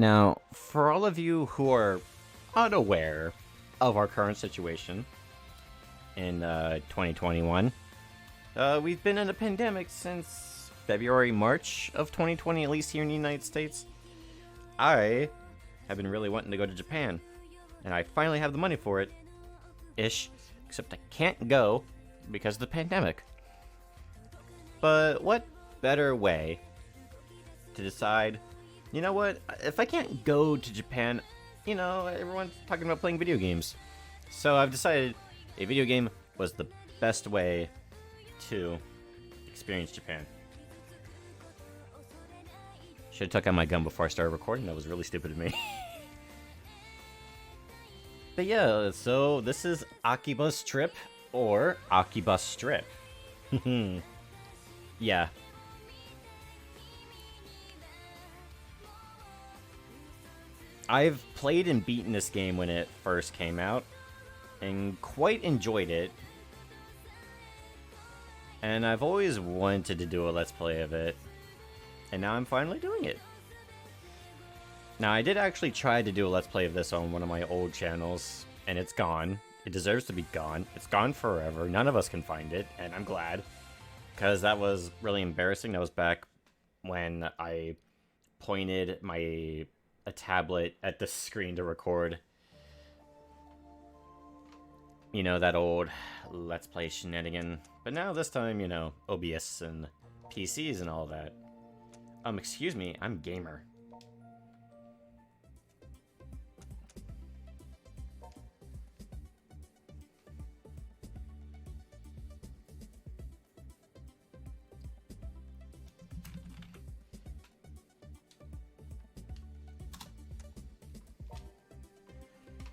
Now, for all of you who are unaware of our current situation in 2021, we've been in a pandemic since February, March of 2020, at least here in the United States. I have been really wanting to go to Japan, and I finally have the money for it, ish, except I can't go because of the pandemic. But what better way to decide, you know what, if I can't go to Japan, you know, everyone's talking about playing video games. So I've decided a video game was the best way to experience Japan. Should have took out my gun before I started recording. That was really stupid of me. But yeah, so this is Akiba Strip or Akiba Strip. Yeah. I've played and beaten this game when it first came out, and quite enjoyed it. And I've always wanted to do a Let's Play of it, and now I'm finally doing it. Now, I did actually try to do a Let's Play of this on one of my old channels, and it's gone. It deserves to be gone. It's gone forever. None of us can find it, and I'm glad, because that was really embarrassing. That was back when I pointed a tablet at the screen to record. You know, that old Let's Play shenanigan. But now this time, you know, OBS and PCs and all that. Excuse me, I'm gamer.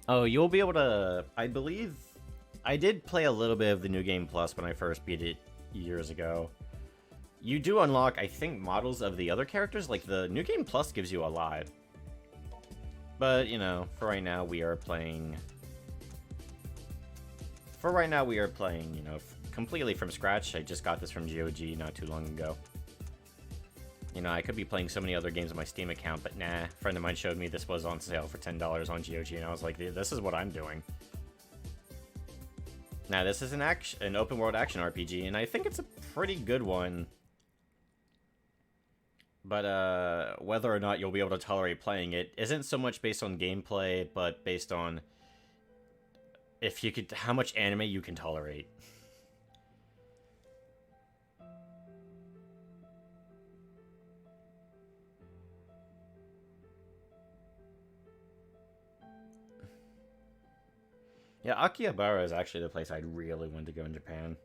Oh, you'll be able to, I believe, I did play a little bit of the New Game Plus when I first beat it years ago. You do unlock, I think, models of the other characters. Like, the New Game Plus gives you a lot. But, you know, for right now, we are playing... you know, completely from scratch. I just got this from GOG not too long ago. You know, I could be playing so many other games on my Steam account, but nah. A friend of mine showed me this was on sale for $10 on GOG, and I was like, this is what I'm doing. Now, this is an open-world action RPG, and I think it's a pretty good one. But, whether or not you'll be able to tolerate playing it isn't so much based on gameplay, but based on how much anime you can tolerate. Yeah, Akihabara is actually the place I'd really want to go in Japan.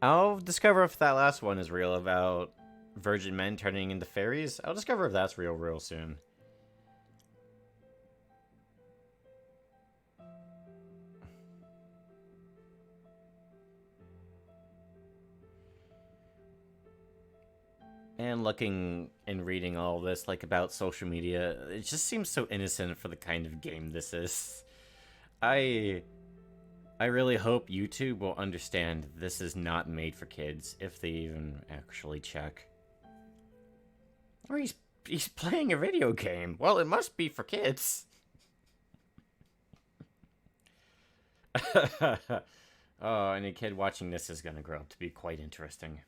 I'll discover if that last one is real about virgin men turning into fairies. I'll discover if that's real soon. And looking and reading all this, like, about social media, it just seems so innocent for the kind of game this is. I really hope YouTube will understand this is not made for kids, if they even actually check. Or he's playing a video game. Well, it must be for kids. Oh, any kid watching this is gonna grow up to be quite interesting.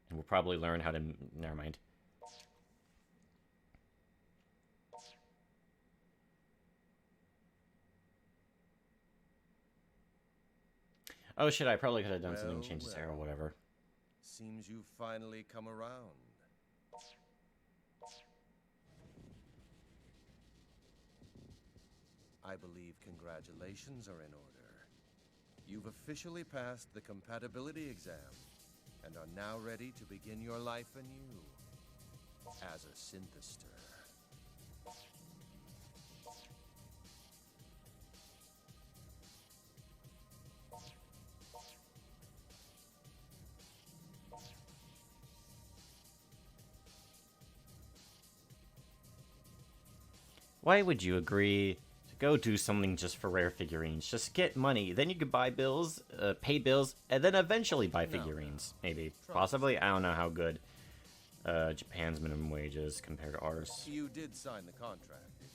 And we'll probably learn how to... Never mind. Oh shit, I probably could have done something to change his hair or whatever. Seems you've finally come around. I believe congratulations are in order. You've officially passed the compatibility exam and are now ready to begin your life anew as a synthester. Why would you agree to go do something just for rare figurines? Just get money, then you could buy bills, pay bills, and then eventually buy figurines. No. Maybe. Possibly? I don't know how good Japan's minimum wage is compared to ours. You did sign the contract, didn't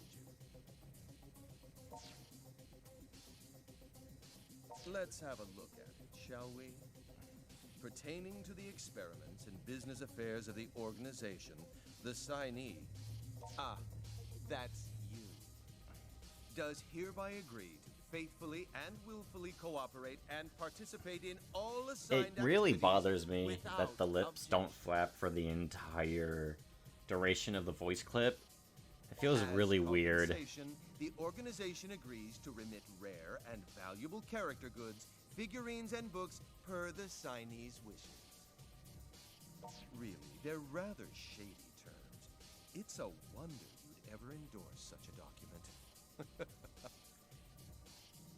you? Let's have a look at it, shall we? Pertaining to the experiments and business affairs of the organization, the signee... Ah, that's you. Does hereby agree to faithfully and willfully cooperate and participate in all assigned It really activities bothers me without that the lips don't objection. flap for the entire duration of the voice clip. It feels As really weird. compensation, the organization agrees to remit rare and valuable character goods, figurines, and books per the signee's wishes. Really, they're rather shady terms. It's a wonder you'd ever endorse such a document.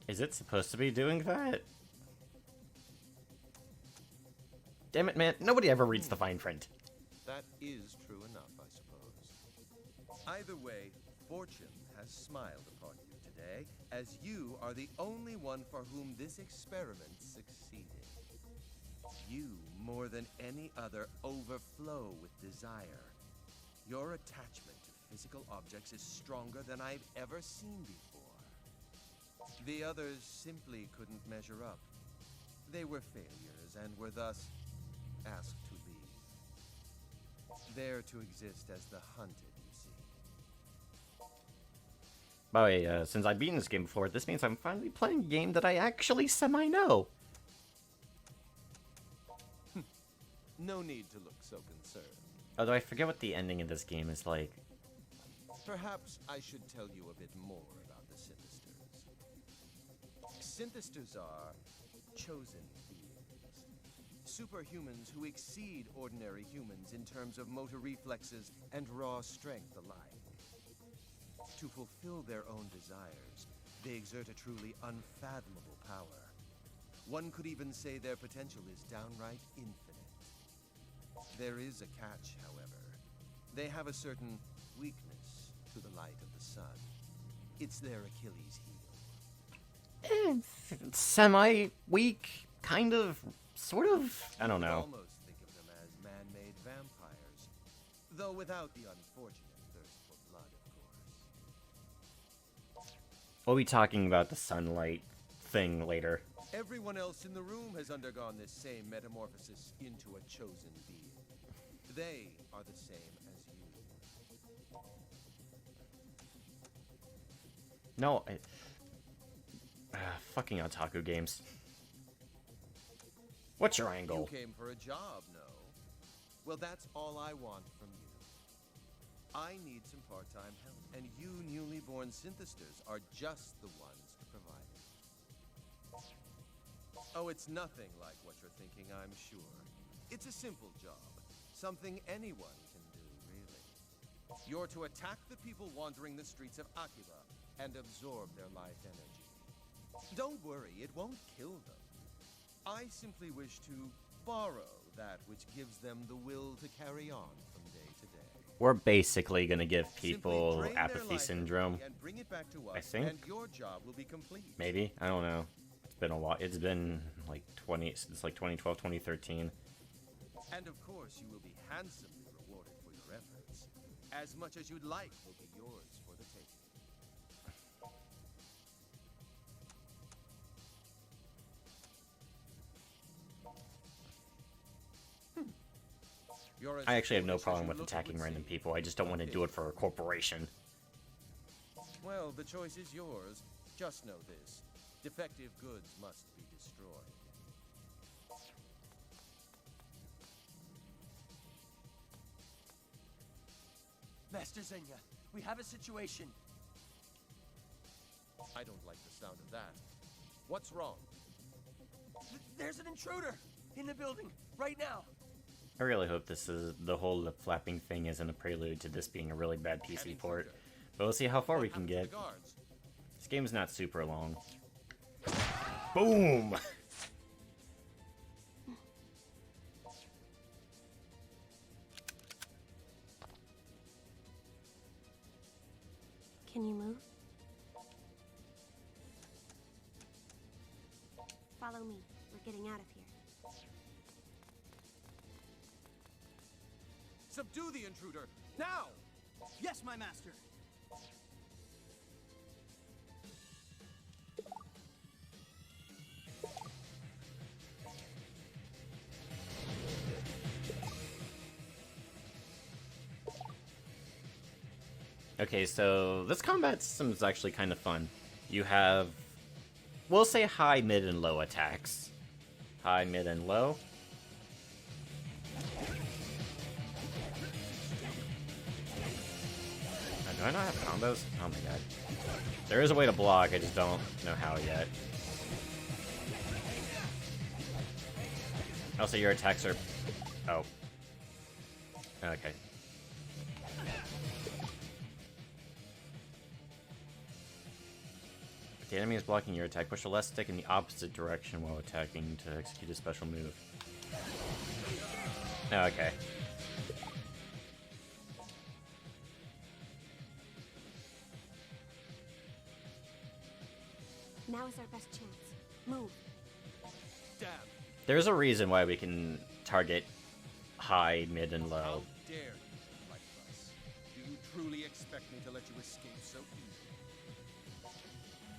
Is it supposed to be doing that? Damn it, man. Nobody ever reads the fine print. That is true enough, I suppose. Either way, fortune has smiled upon you today, as you are the only one for whom this experiment succeeded. You, more than any other, overflow with desire. Your attachment to physical objects is stronger than I've ever seen before. The others simply couldn't measure up. They were failures and were thus asked to leave. There to exist as the hunted, you see. By the way, since I've beaten this game before, this means I'm finally playing a game that I actually semi-know. No need to look so concerned. Although I forget what the ending of this game is like. Perhaps I should tell you a bit more about the Synthesters. Synthesters are chosen beings. Superhumans who exceed ordinary humans in terms of motor reflexes and raw strength alike. To fulfill their own desires, they exert a truly unfathomable power. One could even say their potential is downright infinite. There is a catch, however. They have a certain weakness to the light of the sun. It's their Achilles heel. Semi-weak, kind of, sort of, I don't You could know. almost think of them as man-made vampires, though without the unfortunate thirst for blood, of course. We'll be talking about the sunlight thing later. Everyone else in the room has undergone this same metamorphosis into a chosen being. They are the same as you. No, fucking otaku games. What's your angle? You came for a job, no? Well, that's all I want from you. I need some part-time help, and you newly born synthesters are just the ones to provide it. Oh, it's nothing like what you're thinking, I'm sure. It's a simple job. Something anyone can do, really. You're to attack the people wandering the streets of Akiba and absorb their life energy. Don't worry, it won't kill them. I simply wish to borrow that which gives them the will to carry on from day to day. We're basically gonna give Simply people drain their apathy life syndrome. energy and bring it back to us, I think. and your job will be complete. Maybe? I don't know. It's been a while. It's been like 2012, 2013. And of course, you will be handsomely rewarded for your efforts. As much as you'd like will be yours for the taking. You're as I actually have no foolish as problem you with look, it attacking would random seem. people. I just don't want to do it for a corporation. Well, the choice is yours. Just know this. Defective goods must be destroyed. Master Zenya, we have a situation. I don't like the sound of that. What's wrong? There's an intruder in the building right now. I really hope this is the whole lip flapping thing isn't a prelude to this being a really bad An PC port. intruder. But we'll see how far What we can happened to get. the guards? This game's not super long. Boom! Can you move? Follow me. We're getting out of here. Subdue the intruder, now! Yes, my master. Okay, so this combat system is actually kind of fun. You have, we'll say high, mid, and low attacks. High, mid, and low. Do I not have combos? Oh my god. There is a way to block, I just don't know how yet. Also, your attacks are... Oh. Okay. If the enemy is blocking your attack, push the left stick in the opposite direction while attacking to execute a special move. Oh, okay. Now is our best chance. Move. Damn! There's a reason why we can target high, mid, and How low. dare you fight us? Do you truly expect me to let you escape so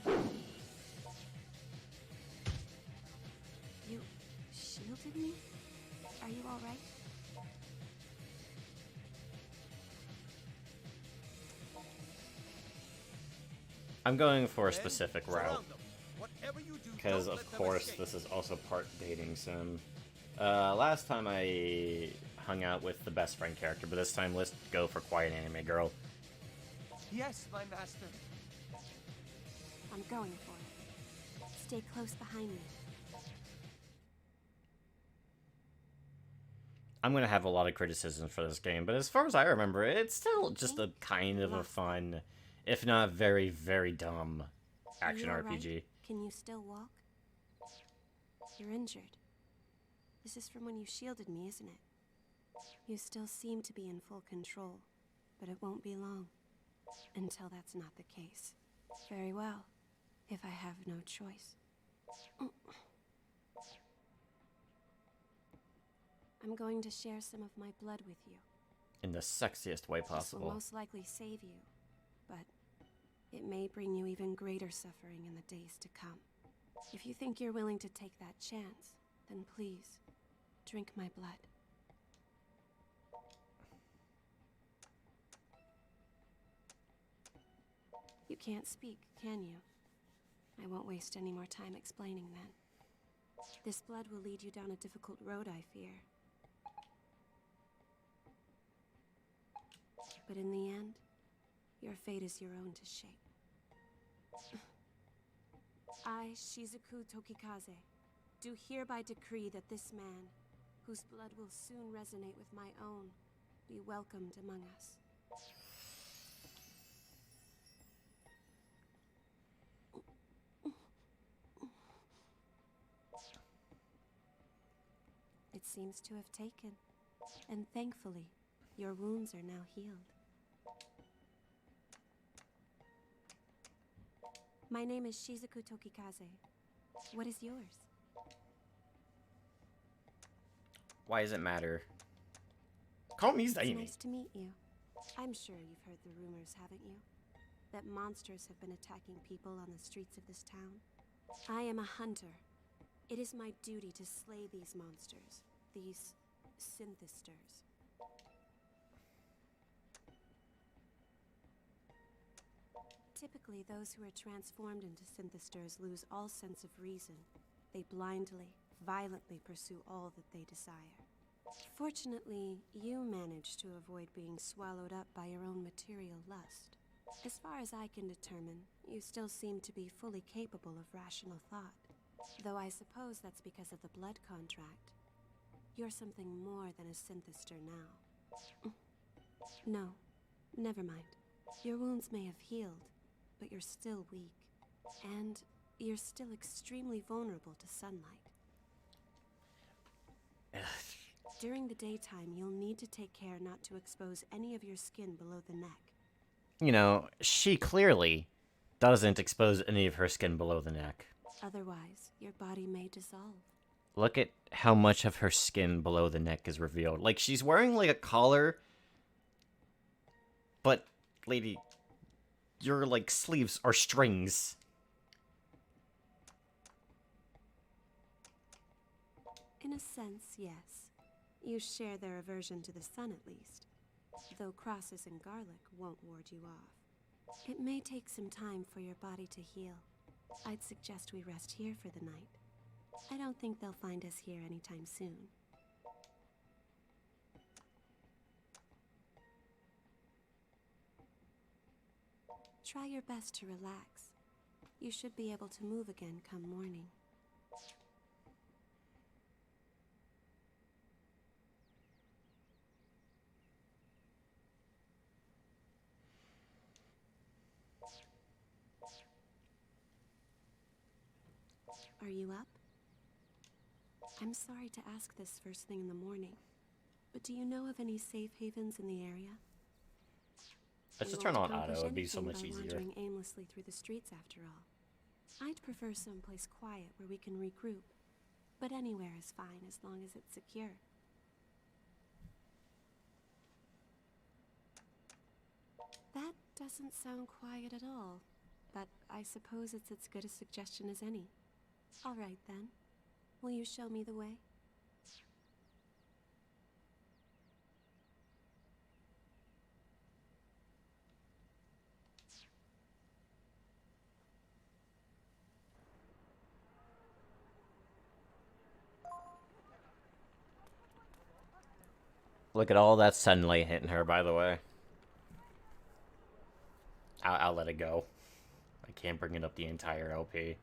easily? You shielded me? Are you alright? I'm going for a Men, specific surround route. them. Whatever you do, Because, don't of let them course, escape. this is also part dating sim. Last time I hung out with the best friend character, but this time let's go for Quiet Anime Girl. Yes, my master. I'm going for it. Stay close behind me. I'm going to have a lot of criticisms for this game, but as far as I remember, it's still just a kind of a fun, if not very, very dumb action Are you all RPG. right? Can you still walk? You're injured. This is from when you shielded me, isn't it? You still seem to be in full control, but it won't be long until that's not the case. Very well, if I have no choice. I'm going to share some of my blood with you. In the sexiest way This will possible. most likely save you, but it may bring you even greater suffering in the days to come. If you think you're willing to take that chance, then please, drink my blood. You can't speak, can you? I won't waste any more time explaining then. This blood will lead you down a difficult road, I fear. But in the end, your fate is your own to shape. I, Shizuku Tokikaze, do hereby decree that this man, whose blood will soon resonate with my own, be welcomed among us. It seems to have taken, and thankfully, your wounds are now healed. My name is Shizuku Tokikaze. What is yours? Why does it matter? Call me It's Zaimi. nice to meet you. I'm sure you've heard the rumors, haven't you? That monsters have been attacking people on the streets of this town. I am a hunter. It is my duty to slay these monsters, these synthesters. Typically, those who are transformed into synthesters lose all sense of reason. They blindly, violently pursue all that they desire. Fortunately, you managed to avoid being swallowed up by your own material lust. As far as I can determine, you still seem to be fully capable of rational thought. Though I suppose that's because of the blood contract. You're something more than a synthester now. No, never mind. Your wounds may have healed, but you're still weak. And you're still extremely vulnerable to sunlight. During the daytime, you'll need to take care not to expose any of your skin below the neck. you know, she clearly doesn't expose any of her skin below the neck. Otherwise, your body may dissolve. Look at how much of her skin below the neck is revealed. Like, she's wearing, like, a collar, but, lady, your, like, sleeves are strings. In a sense, yes. You share their aversion to the sun, at least. Though crosses and garlic won't ward you off. It may take some time for your body to heal. I'd suggest we rest here for the night. I don't think they'll find us here anytime soon. Try your best to relax. You should be able to move again come morning. Are you up? I'm sorry to ask this first thing in the morning, but do you know of any safe havens in the area? Let's just We turn won't on auto, accomplish it'd be so anything much by easier. wandering aimlessly through the streets after all. I'd prefer someplace quiet where we can regroup, but anywhere is fine as long as it's secure. That doesn't sound quiet at all, but I suppose it's as good a suggestion as any. All right then. Will you show me the way? Look at all that sunlight hitting her, by the way. I'll let it go. I can't bring it up the entire LP.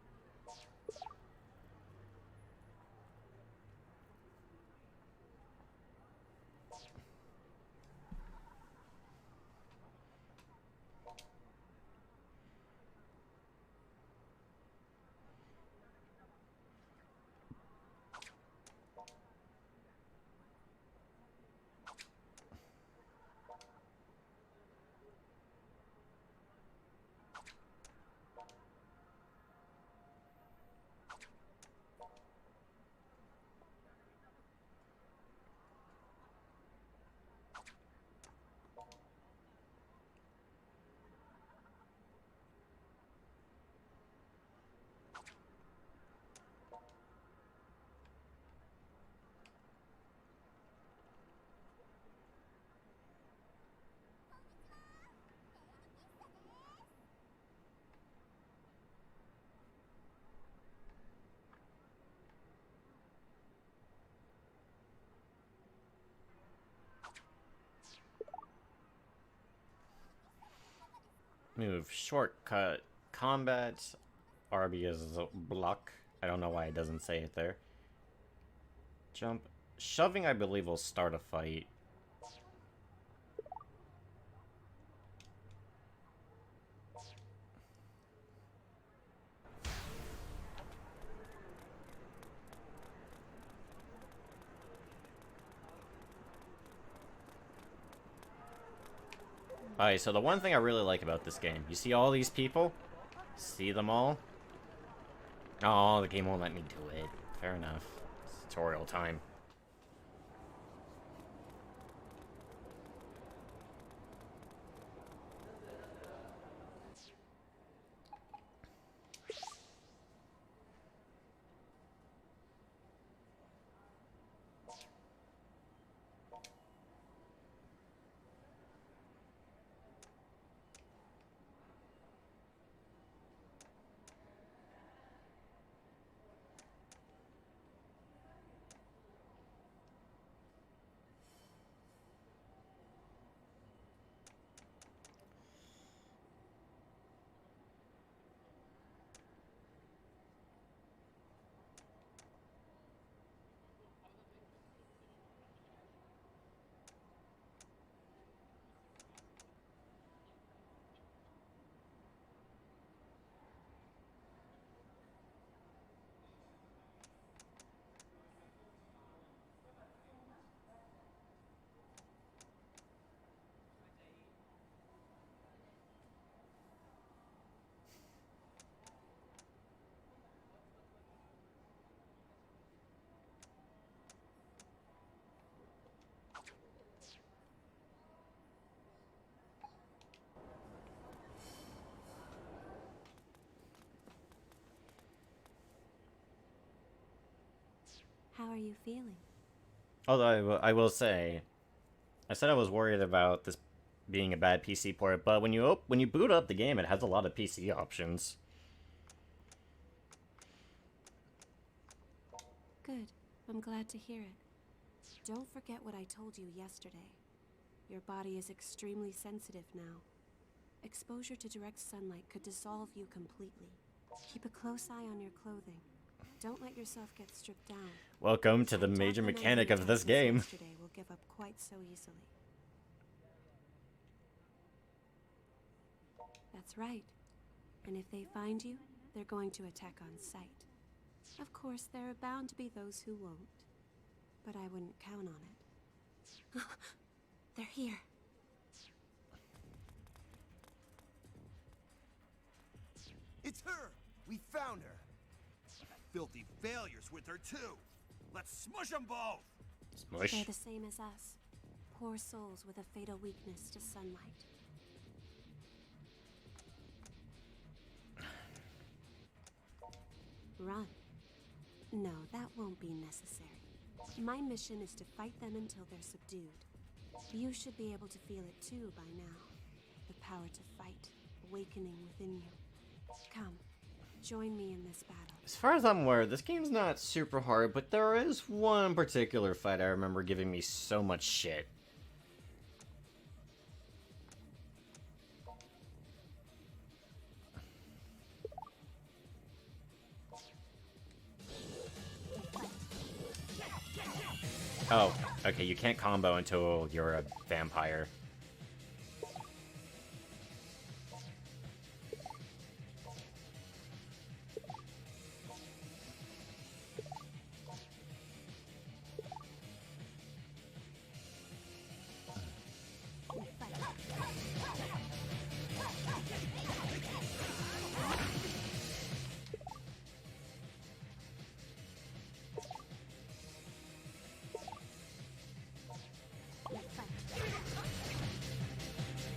Move, shortcut, combat, RB is block. I don't know why it doesn't say it there. Jump. Shoving, I believe, will start a fight. Alright, so the one thing I really like about this game, you see all these people? See them all? Oh, the game won't let me do it. Fair enough. It's tutorial time. How are you feeling? Although I will say, I said I was worried about this being a bad PC port, but when you boot up the game, it has a lot of PC options. Good. I'm glad to hear it. Don't forget what I told you yesterday. Your body is extremely sensitive now. Exposure to direct sunlight could dissolve you completely. Keep a close eye on your clothing. Don't let yourself get stripped down. Welcome to the major mechanic of this game. Yesterday will give up quite so easily. That's right. And if they find you, they're going to attack on sight. Of course, there are bound to be those who won't. But I wouldn't count on it. They're here. It's her! We found her! Filthy failures with her, too! Let's smush them both! Smush. They're the same as us. Poor souls with a fatal weakness to sunlight. Run. No, that won't be necessary. My mission is to fight them until they're subdued. You should be able to feel it too by now. The power to fight, awakening within you. Come, join me in this battle. As far as I'm aware, this game's not super hard, but there is one particular fight I remember giving me so much shit. Oh, okay, you can't combo until you're a vampire.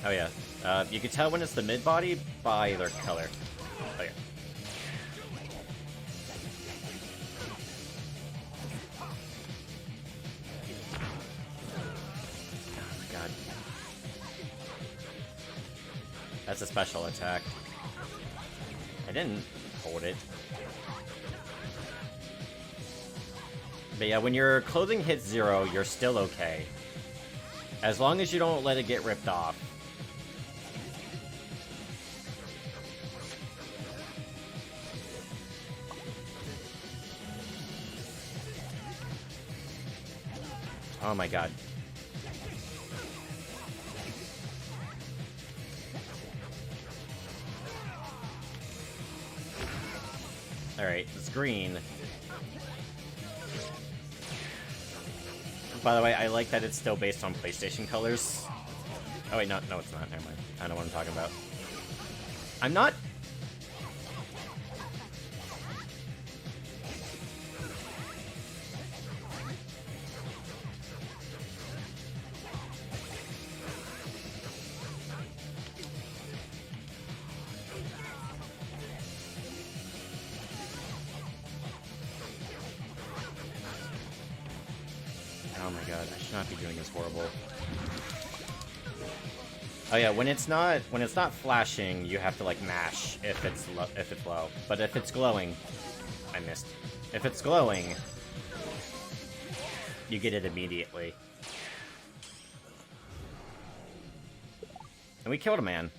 Oh yeah, you can tell when it's the mid-body by their color. Oh yeah. Oh my god. That's a special attack. I didn't hold it. But yeah, when your clothing hits 0, you're still okay. As long as you don't let it get ripped off. Oh my god. Alright, it's green. By the way, I like that it's still based on PlayStation colors. Oh wait, no, it's not. Never mind. I know what I'm talking about. I'm not... Oh my god, I should not be doing this horrible. Oh yeah, when it's not flashing, you have to like mash if it's low. But if it's glowing, I missed. If it's glowing, you get it immediately. And we killed a man.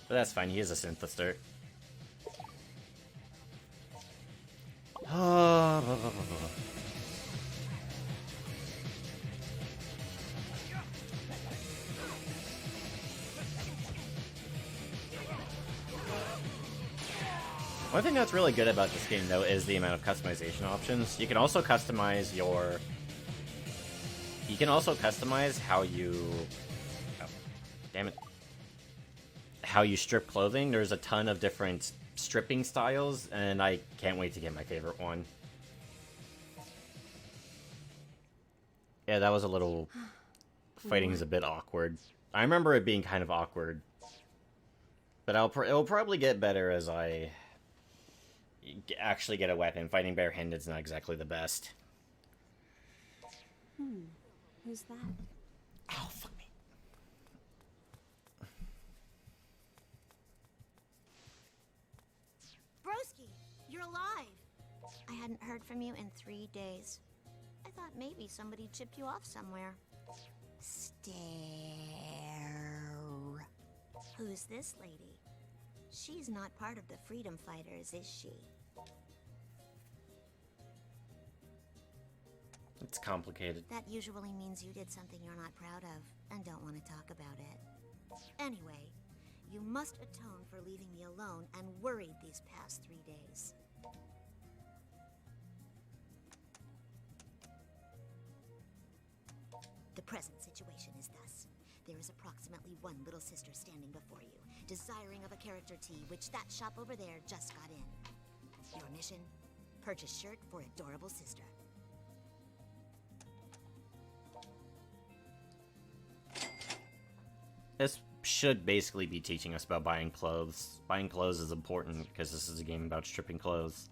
But that's fine, he is a synthester. One thing that's really good about this game, though, is the amount of customization options. You can also customize your... You can also customize how you... Oh, damn it. How you strip clothing. There's a ton of different stripping styles, and I can't wait to get my favorite one. Yeah, that was a little... Fighting's a bit awkward. I remember it being kind of awkward. But it'll probably get better as I... actually get a weapon. Fighting barehanded is not exactly the best. Who's that? Ow, fuck me. Broski, you're alive! I hadn't heard from you in 3 days. I thought maybe somebody chipped you off somewhere. Stare. Who's this lady? She's not part of the Freedom Fighters, is she? It's complicated. That usually means you did something you're not proud of and don't want to talk about it. Anyway, you must atone for leaving me alone and worried these past 3 days. The present situation is thus. There is approximately one little sister standing before you, desiring of a character tea, which that shop over there just got in. Your mission? Purchase shirt for adorable sister. This should basically be teaching us about buying clothes. Buying clothes is important because this is a game about stripping clothes.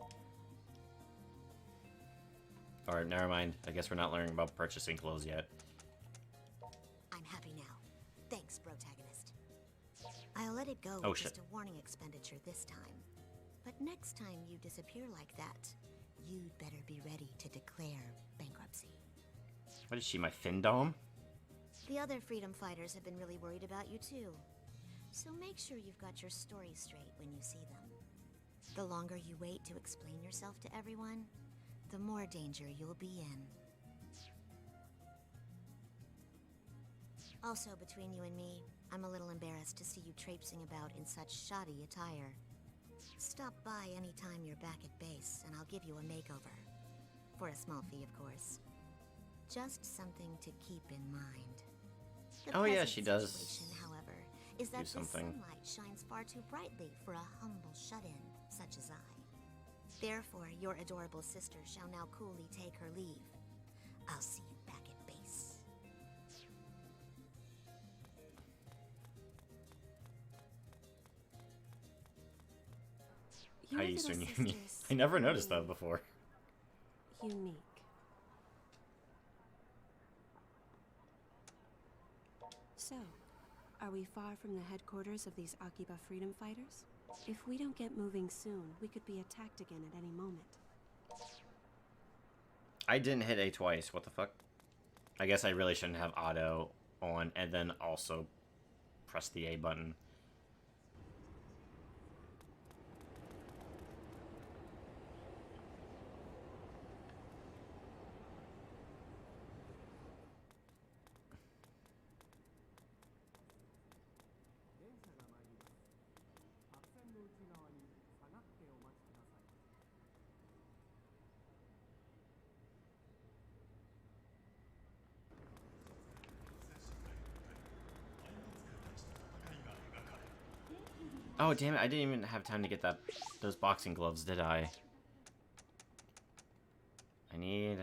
Or, never mind. I guess we're not learning about purchasing clothes yet. I'm happy now. Thanks, protagonist. I'll let it go Oh, with shit. just a warning expenditure this time. But next time you disappear like that, you'd better be ready to declare bankruptcy. What is she, my fin dome? The other freedom fighters have been really worried about you too. So make sure you've got your story straight when you see them. The longer you wait to explain yourself to everyone, the more danger you'll be in. Also, between you and me, I'm a little embarrassed to see you traipsing about in such shoddy attire. Stop by anytime you're back at base, and I'll give you a makeover. For a small fee, of course. Just something to keep in mind. The Oh, yeah, present she does situation, however, is that the something. sunlight shines far too brightly for a humble shut-in such as I. Therefore, your adorable sister shall now coolly take her leave. I'll see you back at base. Your Hi, little Eastern Union. sister's I never noticed that really before. Unique. So, are we far from the headquarters of these Akiba freedom fighters? If we don't get moving soon, we could be attacked again at any moment. I didn't hit A twice. What the fuck? I guess I really shouldn't have auto on and then also press the A button. Oh, damn it. I didn't even have time to get those boxing gloves, did I? I need...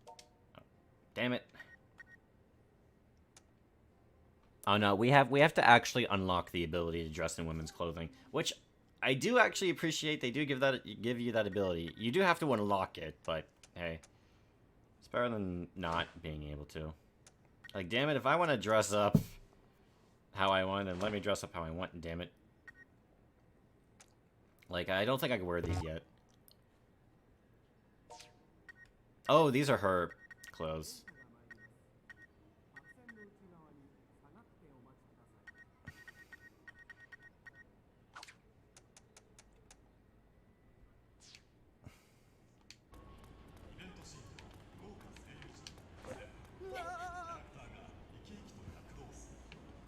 Oh, damn it. Oh no, we have to actually unlock the ability to dress in women's clothing, which I do actually appreciate. They do give you that ability. You do have to unlock it, but hey, it's better than not being able to. Like, damn it, if I want to dress up how I want, then let me dress up how I want, damn it. Like, I don't think I can wear these yet. Oh, these are her clothes.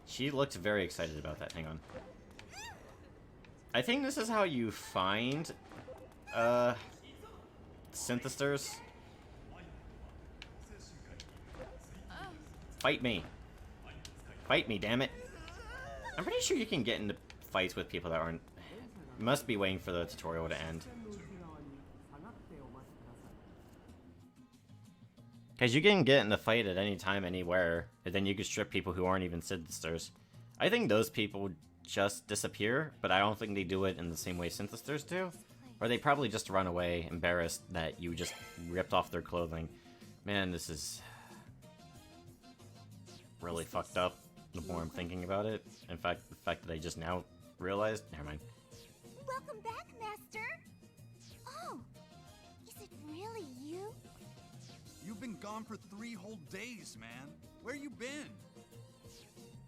She looked very excited about that. Hang on. I think this is how you find, synthesizers. Fight me. Fight me, damn it. I'm pretty sure you can get into fights with people that aren't... You must be waiting for the tutorial to end. Because you can get in a fight at any time, anywhere, and then you can strip people who aren't even synthesizers. I think those people just disappear, but I don't think they do it in the same way synthesizers do. Or they probably just run away, embarrassed that you just ripped off their clothing. Man, this is really fucked up the more I'm thinking about it. In fact, the fact that I just now realized... Never mind. Welcome back, Master. Oh, is it really you? You've been gone for 3 whole days, man. Where you been?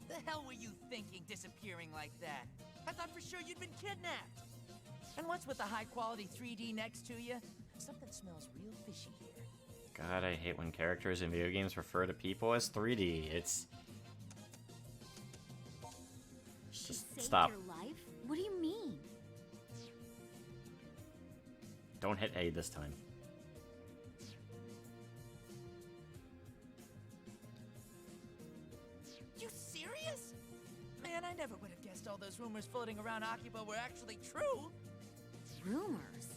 The hell were you thinking, disappearing like that? I thought for sure you'd been kidnapped. And what's with the high-quality 3D next to you? Something smells real fishy here. God, I hate when characters in video games refer to people as 3D. It's... She Just saved stop. your life? What do you mean? Don't hit A this time. You serious? Man, I never would have guessed all those rumors floating around Akiba were actually true. Rumors?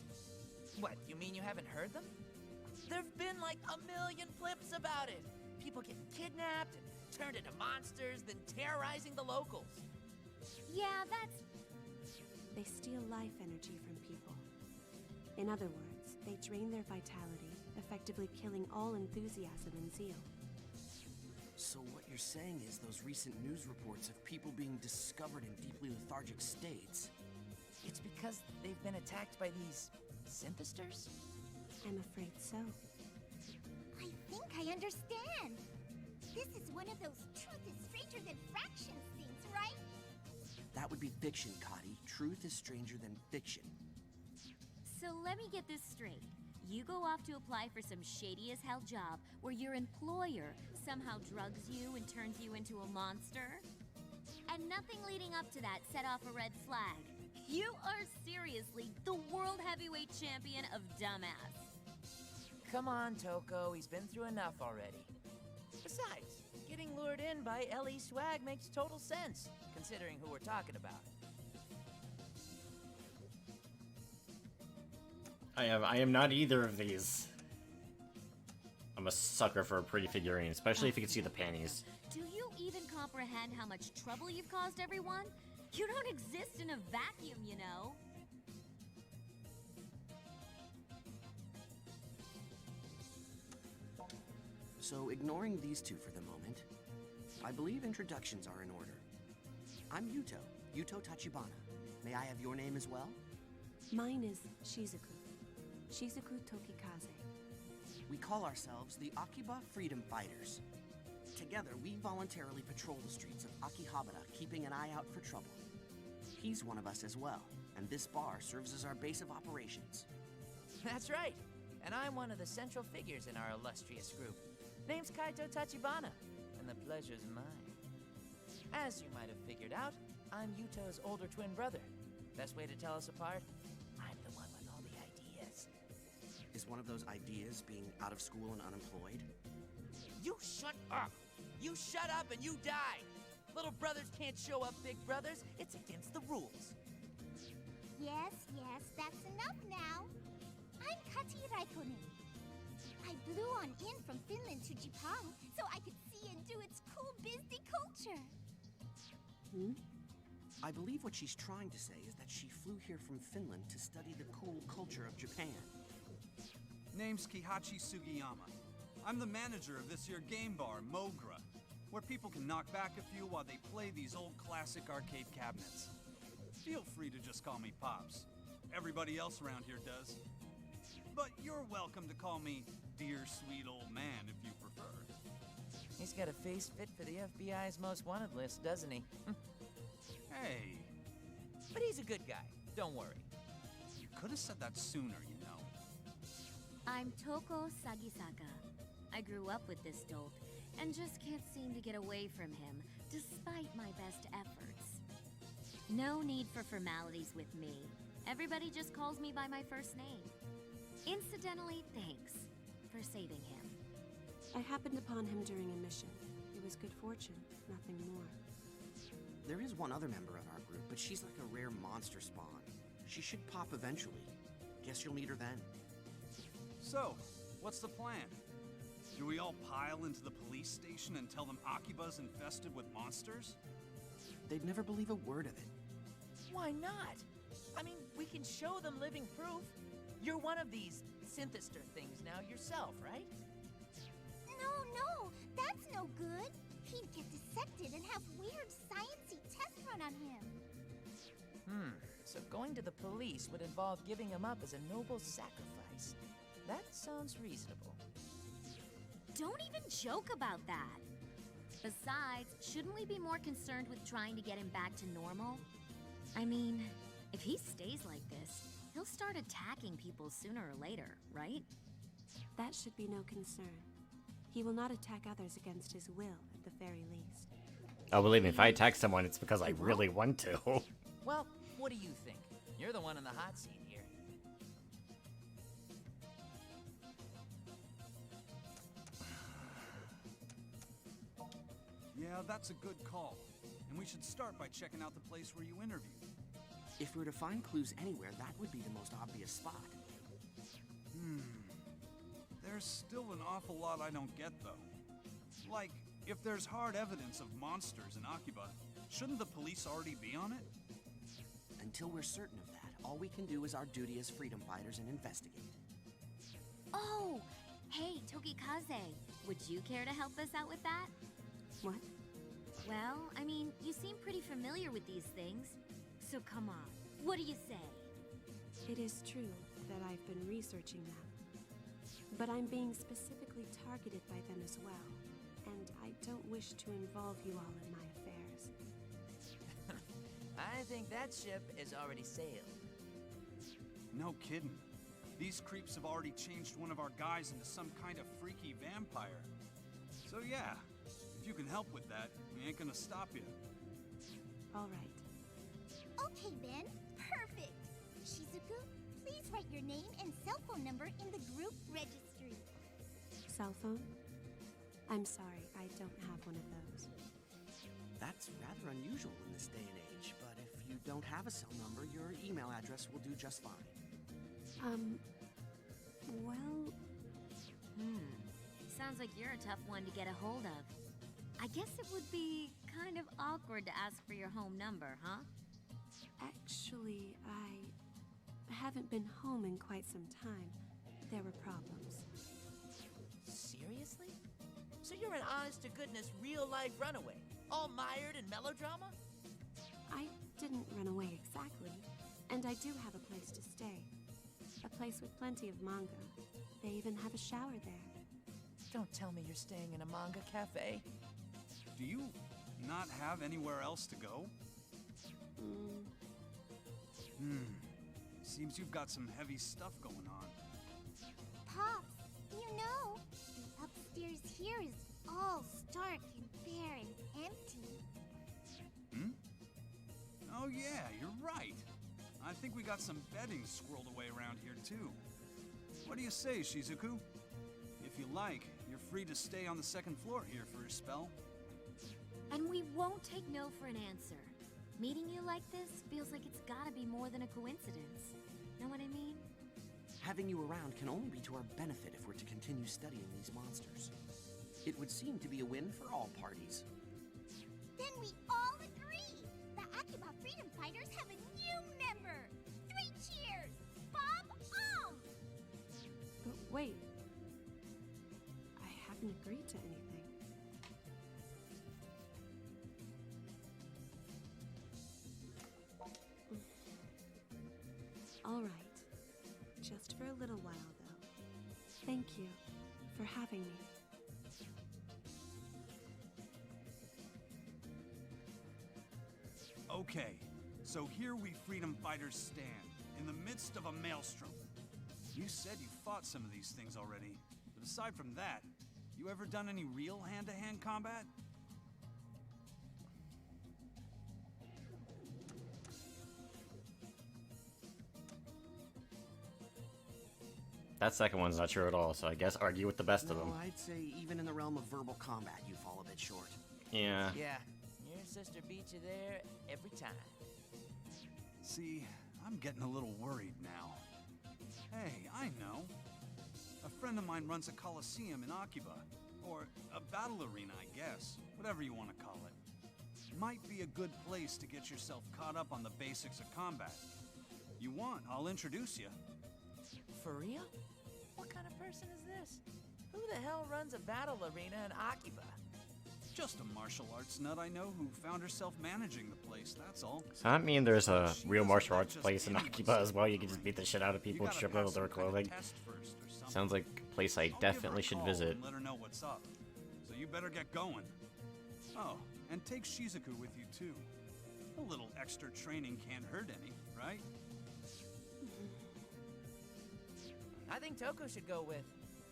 What, you mean you haven't heard them? There've been like a million flips about it. People getting kidnapped and turned into monsters, then terrorizing the locals. Yeah, that's... They steal life energy from people. In other words, they drain their vitality, effectively killing all enthusiasm and zeal. So what you're saying is those recent news reports of people being discovered in deeply lethargic states. It's because they've been attacked by these synthesters? I'm afraid so. I think I understand. This is one of those truth is stranger than fractions things, right? That would be fiction, Cotty. Truth is stranger than fiction. So let me get this straight. You go off to apply for some shady as hell job where your employer somehow drugs you and turns you into a monster? And nothing leading up to that set off a red flag. You are seriously the world heavyweight champion of dumbass. Come on, Toko, he's been through enough already. Besides, getting lured in by LE Swag makes total sense, considering who we're talking about. I am not either of these. I'm a sucker for a pretty figurine, especially if you can see the panties. Do you even comprehend how much trouble you've caused everyone? You don't exist in a vacuum, you know. So ignoring these two for the moment, I believe introductions are in order. I'm Yuto Tachibana. May I have your name as well? Mine is Shizuku. Shizuku Tokikaze. We call ourselves the Akiba Freedom Fighters. Together, we voluntarily patrol the streets of Akihabara, keeping an eye out for trouble. He's one of us as well, and this bar serves as our base of operations. That's right, and I'm one of the central figures in our illustrious group. Name's Kaito Tachibana, and the pleasure's mine. As you might have figured out, I'm Yuto's older twin brother. Best way to tell us apart? I'm the one with all the ideas. Is one of those ideas being out of school and unemployed? You shut up! You shut up and you die! Little brothers can't show up big brothers. It's against the rules. Yes, that's enough now. I'm Kati Raikkonen. I blew on in from Finland to Japan so I could see and do its cool bizdy culture. I believe what she's trying to say is that she flew here from Finland to study the cool culture of Japan. Name's Kihachi Sugiyama. I'm the manager of this here game bar, Mogra, where people can knock back a few while they play these old classic arcade cabinets. Feel free to just call me Pops. Everybody else around here does. But you're welcome to call me Dear Sweet Old Man if you prefer. He's got a face fit for the FBI's most wanted list, doesn't he? Hey, But he's a good guy. Don't worry. you could have said that sooner, you know. I'm Toko Sagisaka. I grew up with this dolt, and just can't seem to get away from him, despite my best efforts. No need for formalities with me. Everybody just calls me by my first name. Incidentally, thanks for saving him. I happened upon him during a mission. It was good fortune, nothing more. There is one other member of our group, but she's like a rare monster spawn. She should pop eventually. Guess you'll meet her then. So, what's the plan? Do we all pile into the police station and tell them Akiba's infested with monsters? They'd never believe a word of it. Why not? I mean, We can show them living proof. You're one of these synthester things now yourself, right? No, that's no good. He'd get dissected and have weird sciencey tests run on him. So going to the police would involve giving him up as a noble sacrifice. That sounds reasonable. Don't even joke about that. Besides, shouldn't we be more concerned with trying to get him back to normal? I mean, if he stays like this, he'll start attacking people sooner or later, right? That should be no concern. He will not attack others against his will, at the very least. Oh, believe me, if I attack someone, it's because I really want to. Well, what do you think? You're the one in the hot seat here. Yeah, that's a good call. And we should start by checking out the place where you interviewed. If we were to find clues anywhere, that would be the most obvious spot. There's still an awful lot I don't get, though. Like, if there's hard evidence of monsters in Akiba, shouldn't the police already be on it? Until we're certain of that, all we can do is our duty as freedom fighters and investigate. Oh! Hey, Tokikaze, would you care to help us out with that? What? Well, I mean, you seem pretty familiar with these things. So come on, what do you say? It is true that I've been researching them. But I'm being specifically targeted by them as well. And I don't wish to involve you all in my affairs. I think that ship has already sailed. No kidding. These creeps have already changed one of our guys into some kind of freaky vampire. So yeah, if you can help with that, we ain't gonna stop you. All right. Okay, Ben. Perfect. Shizuku, please write your name and cell phone number in the group registry. Cell phone? I'm sorry, I don't have one of those. That's rather unusual in this day and age, but if you don't have a cell number, your email address will do just fine. Well... Sounds like you're a tough one to get a hold of. I guess it would be kind of awkward to ask for your home number, huh? Actually, I haven't been home in quite some time. There were problems. Seriously? So you're an honest-to-goodness, real-life runaway, all mired in melodrama? I didn't run away exactly, and I do have a place to stay. A place with plenty of manga. They even have a shower there. Don't tell me you're staying in a manga cafe. Do you not have anywhere else to go? Seems you've got some heavy stuff going on. Pops, you know, the upstairs here is all stark and bare and empty. Oh yeah, you're right. I think we got some bedding squirreled away around here too. What do you say, Shizuku? If you like, you're free to stay on the second floor here for a spell. And we won't take no for an answer. Meeting you like this feels like it's gotta be more than a coincidence. Know what I mean? Having you around can only be to our benefit if we're to continue studying these monsters. It would seem to be a win for all parties. Then we all agree! The Akiba Freedom Fighters have a new member! 3 cheers! Bob Om! But wait. I haven't agreed to anything. All right. Just for a little while, though. Thank you for having me. Okay, so here we freedom fighters stand, in the midst of a maelstrom. You said you fought some of these things already, but aside from that, you ever done any real hand-to-hand combat? That second one's not true at all, so I guess argue with the best of them. No, I'd say even in the realm of verbal combat, you fall a bit short. Yeah. Yeah, your sister beat you there every time. See, I'm getting a little worried now. Hey, I know. A friend of mine runs a coliseum in Akiba. Or a battle arena, I guess. Whatever you want to call it. Might be a good place to get yourself caught up on the basics of combat. You want, I'll introduce you. For real? What kind of person is this? Who the hell runs a battle arena in Akiba? Just a martial arts nut I know who found herself managing the place, that's all. Does that mean there's a real martial arts place in Akiba as well? You can just beat the shit out of people and strip them of their clothing? Sounds like a place I definitely should visit. Let her know what's up. So you better get going. Oh, and take Shizuku with you too. A little extra training can't hurt any, right? I think Toko should go with.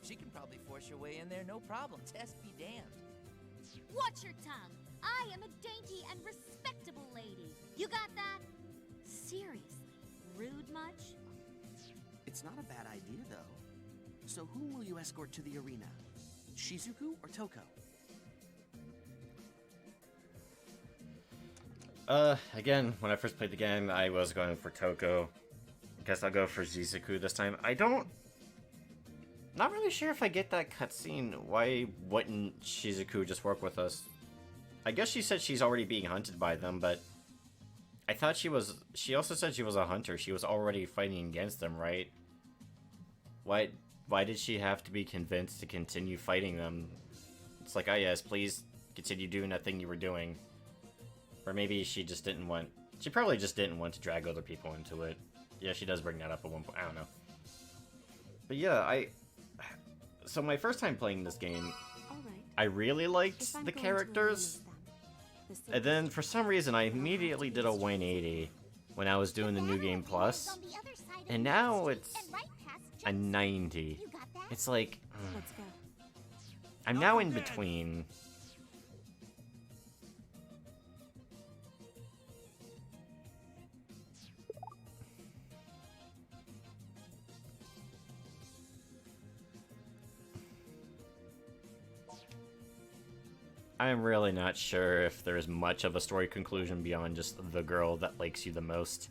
She can probably force her way in there, no problem. Test be damned. Watch your tongue. I am a dainty and respectable lady. You got that? Seriously, rude much? It's not a bad idea, though. So whom will you escort to the arena? Shizuku or Toko? Again, when I first played the game, I was going for Toko. Guess I'll go for Shizuku this time. Not really sure if I get that cutscene. Why wouldn't Shizuku just work with us? I guess she said she's already being hunted by them, but I thought she also said she was a hunter. She was already fighting against them, right? Why did she have to be convinced to continue fighting them? It's like, oh yes, please continue doing that thing you were doing. Or maybe she just didn't want... She probably just didn't want to drag other people into it. Yeah, she does bring that up at one point. I don't know. But yeah, So my first time playing this game, I really liked the characters. And then for some reason, I immediately did a 180 when I was doing the New Game Plus. And now it's a 90. It's like... I'm now in between. I'm really not sure if there's much of a story conclusion beyond just the girl that likes you the most.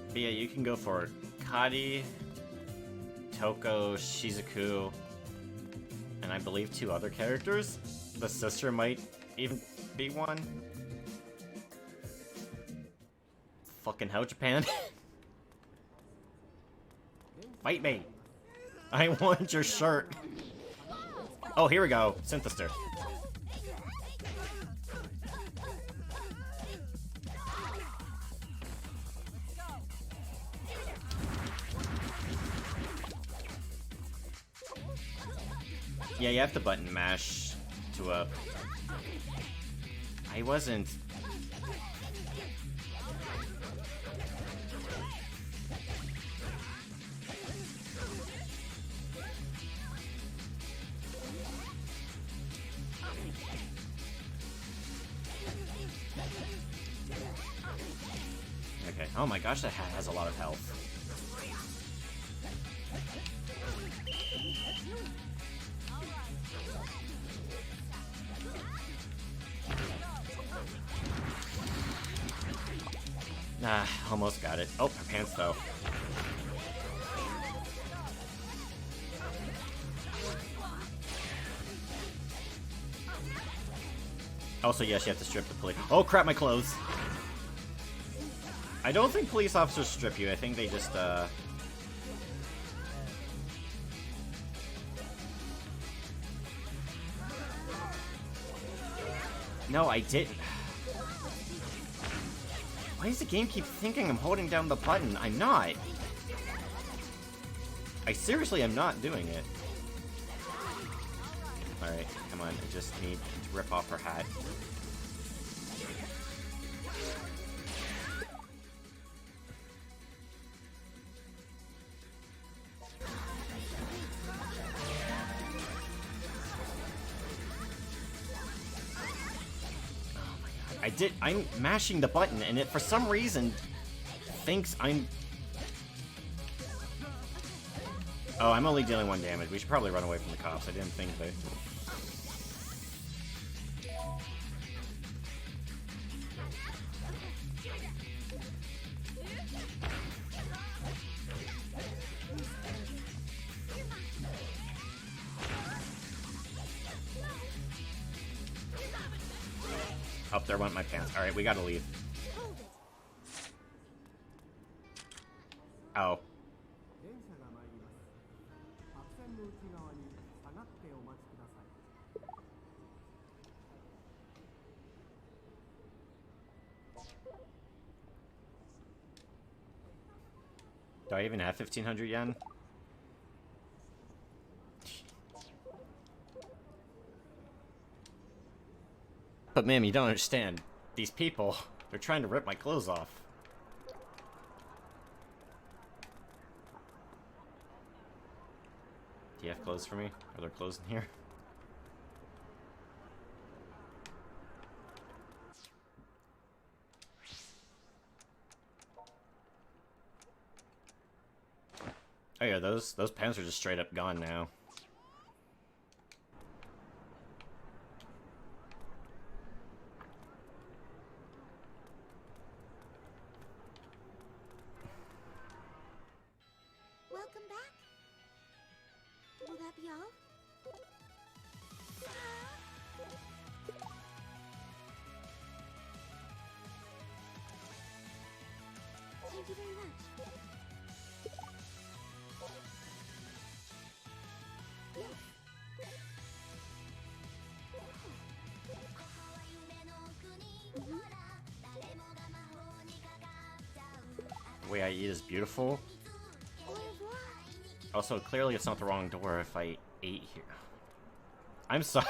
But yeah, you can go for Kari, Toko, Shizuku, and I believe 2 other characters. The sister might even be one. Fucking hell, Japan. Fight me! I want your shirt! Oh, here we go. Synthesizer. Yeah, you have to button mash to I wasn't... Okay. Oh my gosh, that hat has a lot of health. Ah, almost got it. Oh, my pants though. Also, yes, you have to strip the police. Oh crap, my clothes! I don't think police officers strip you. I think they just, No, I didn't. Why does the game keep thinking I'm holding down the button? I'm not. I seriously am not doing it. Alright, come on. I just need to rip off her hat. I'm mashing the button, and it, for some reason, thinks I'm... Oh, I'm only dealing 1 damage. We should probably run away from the cops. I didn't think they... Oh, there went my pants. Alright, we gotta leave. Oh. Do I even have 1,500 yen? But ma'am, you don't understand. These people, they're trying to rip my clothes off. Do you have clothes for me? Are there clothes in here? Oh yeah, those pants are just straight up gone now. Welcome back. Will that be all? Thank you very much. The way I eat is beautiful. Also, clearly it's not the wrong door if I ate here. I'm sorry.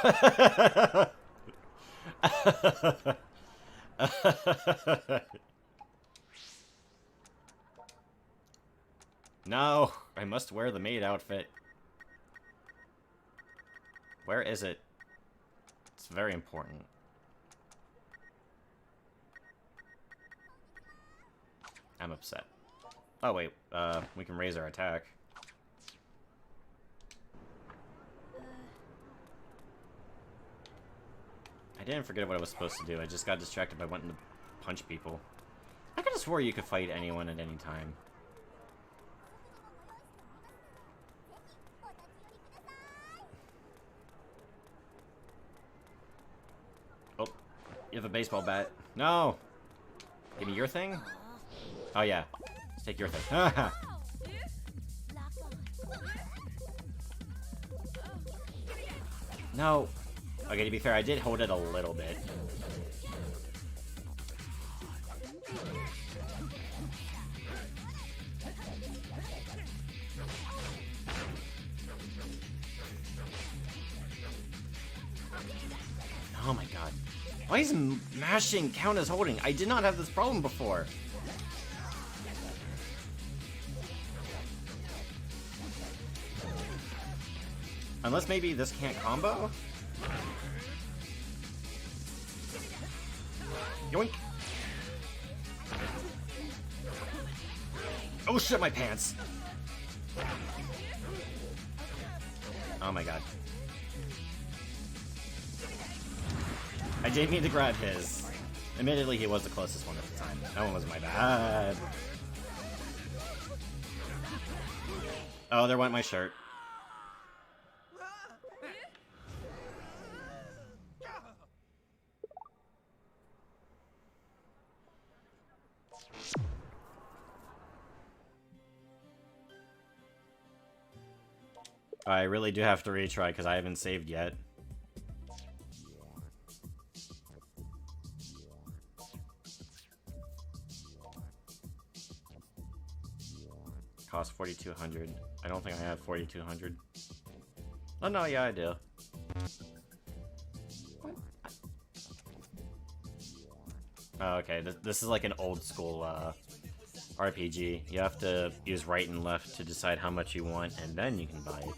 No, I must wear the maid outfit. Where is it? It's very important. I'm upset. Oh wait, we can raise our attack. I didn't forget what I was supposed to do. I just got distracted by wanting to punch people. I could have swore you could fight anyone at any time. Oh, you have a baseball bat. No! Give me your thing? Oh yeah. Let's take your thing. No! Okay, to be fair, I did hold it a little bit. Oh my god. Why is mashing count as holding? I did not have this problem before. Unless maybe this can't combo? Yoink! Oh shit, my pants! Oh my god. I didn't mean to grab his. Admittedly, he was the closest one at the time. That one was my bad. Oh, there went my shirt. I really do have to retry because I haven't saved yet. Cost 4,200. I don't think I have 4,200. Oh no, yeah, I do. Oh, okay, this is like an old school RPG. You have to use right and left to decide how much you want, and then you can buy it.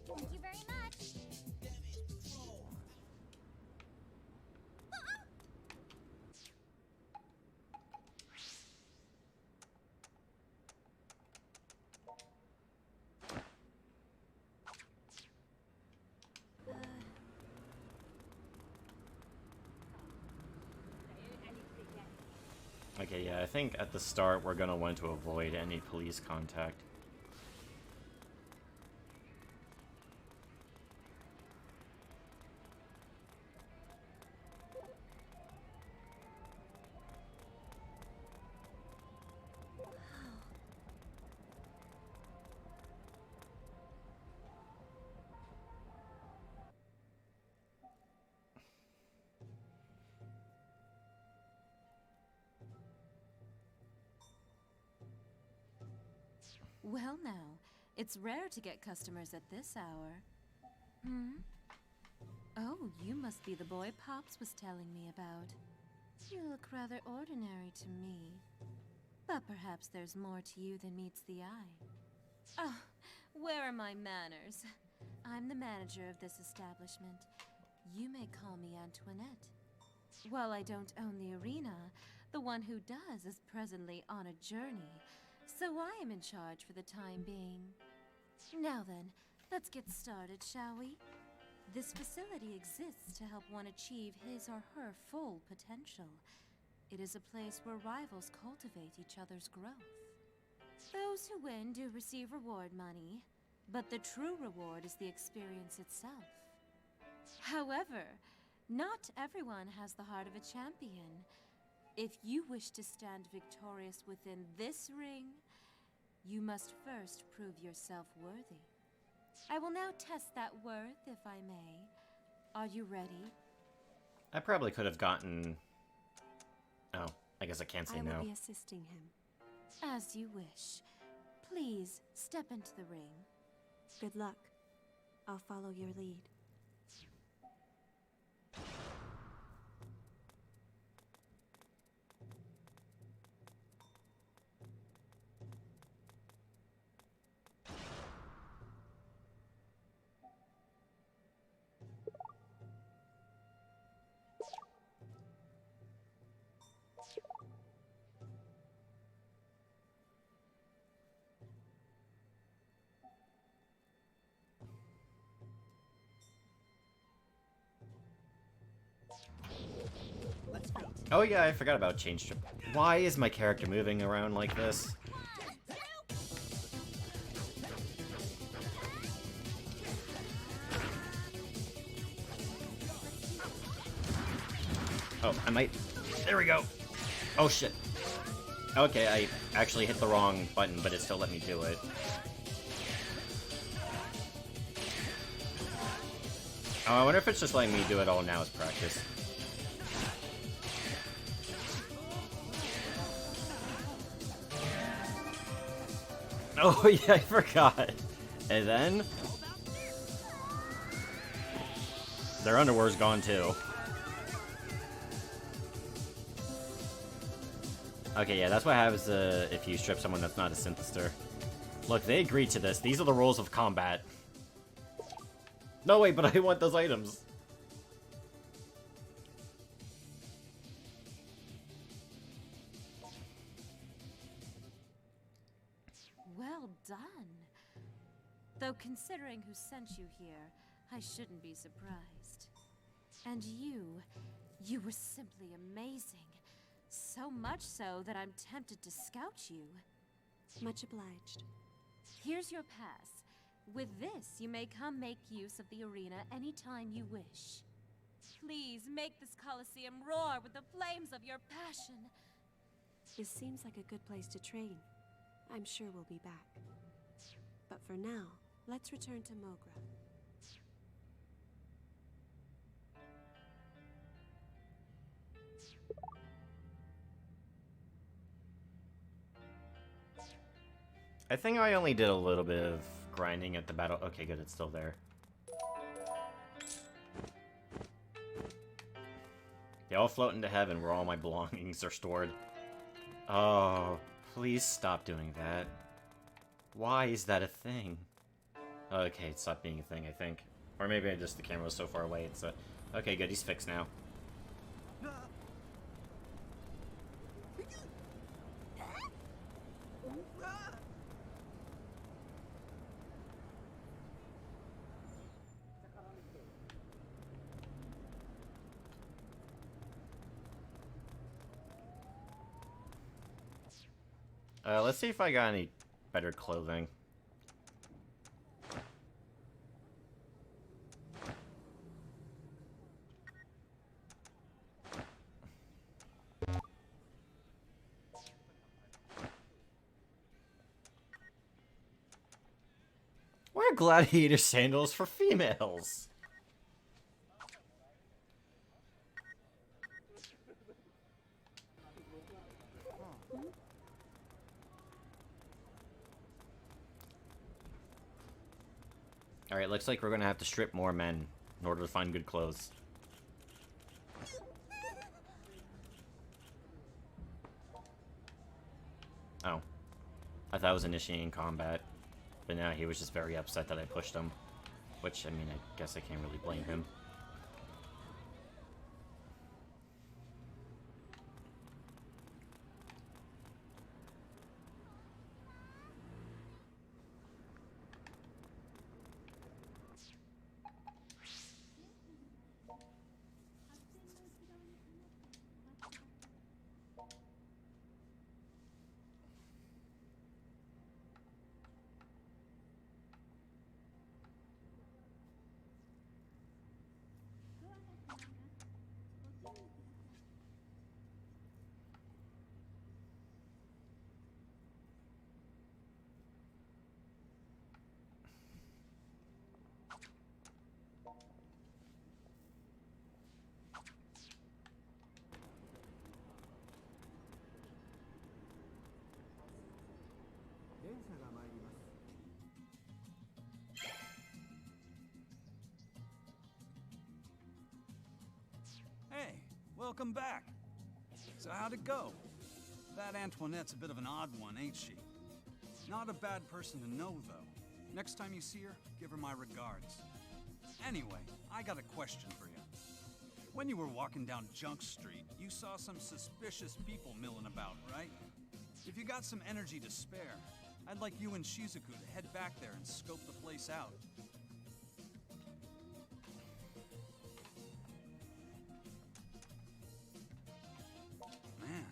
Thank you very much. Okay, yeah, I think at the start we're gonna want to avoid any police contact. Well now, it's rare to get customers at this hour. Hmm? Oh, you must be the boy Pops was telling me about. You look rather ordinary to me. But perhaps there's more to you than meets the eye. Oh, where are my manners? I'm the manager of this establishment. You may call me Antoinette. While I don't own the arena, the one who does is presently on a journey, so I am in charge for the time being. Now then, let's get started, shall we? This facility exists to help one achieve his or her full potential. It is a place where rivals cultivate each other's growth. Those who win do receive reward money, but the true reward is the experience itself. However, not everyone has the heart of a champion. If you wish to stand victorious within this ring, you must first prove yourself worthy. I will now test that worth, if I may. Are you ready? I probably could have gotten... Oh, I guess I can't say I no. will be assisting him. As you wish. Please, step into the ring. Good luck. I'll follow your lead. Oh yeah, I forgot about change trip. Why is my character moving around like this? Oh, I might... There we go! Oh shit. Okay, I actually hit the wrong button, but it still let me do it. Oh, I wonder if it's just letting me do it all now as practice. Oh yeah, I forgot. And then... their underwear's gone too. Okay, yeah, that's what happens if you strip someone that's not a synthesizer. Look, they agreed to this. These are the rules of combat. No, wait, but I want those items. Well done. Though considering who sent you here, I shouldn't be surprised. And you were simply amazing. So much so that I'm tempted to scout you. Much obliged. Here's your pass. With this, you may come make use of the arena anytime you wish. Please make this Colosseum roar with the flames of your passion. This seems like a good place to train. I'm sure we'll be back. But for now, let's return to Mogra. I think I only did a little bit of grinding at the battle. Okay, good, it's still there. They all float into heaven where all my belongings are stored. Oh, please stop doing that. Why is that a thing? Okay, it stopped being a thing, I think. Or maybe just the camera was so far away, it's a... Okay, good, he's fixed now. Let's see if I got any better clothing. Wear gladiator sandals for females. Alright, looks like we're gonna have to strip more men in order to find good clothes. Oh. I thought I was initiating combat. But now he was just very upset that I pushed him. Which, I mean, I guess I can't really blame him. Hey, welcome back. So how'd it go? That Antoinette's a bit of an odd one, ain't she? Not a bad person to know, though. Next time you see her, give her my regards. Anyway, I got a question for you. When you were walking down Junk Street, you saw some suspicious people milling about, right? If you got some energy to spare, I'd like you and Shizuku to head back there and scope the place out. Man,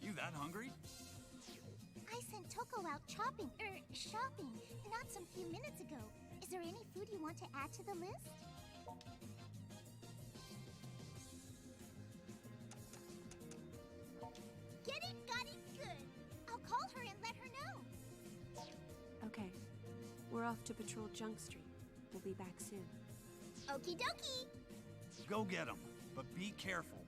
you that hungry? I sent Toko out shopping not some few minutes ago. Is there any food you want to add to the list? Get it, got it, good. I'll call her and let her know. Okay. We're off to patrol Junk Street. We'll be back soon. Okie dokie. Go get 'em, but be careful.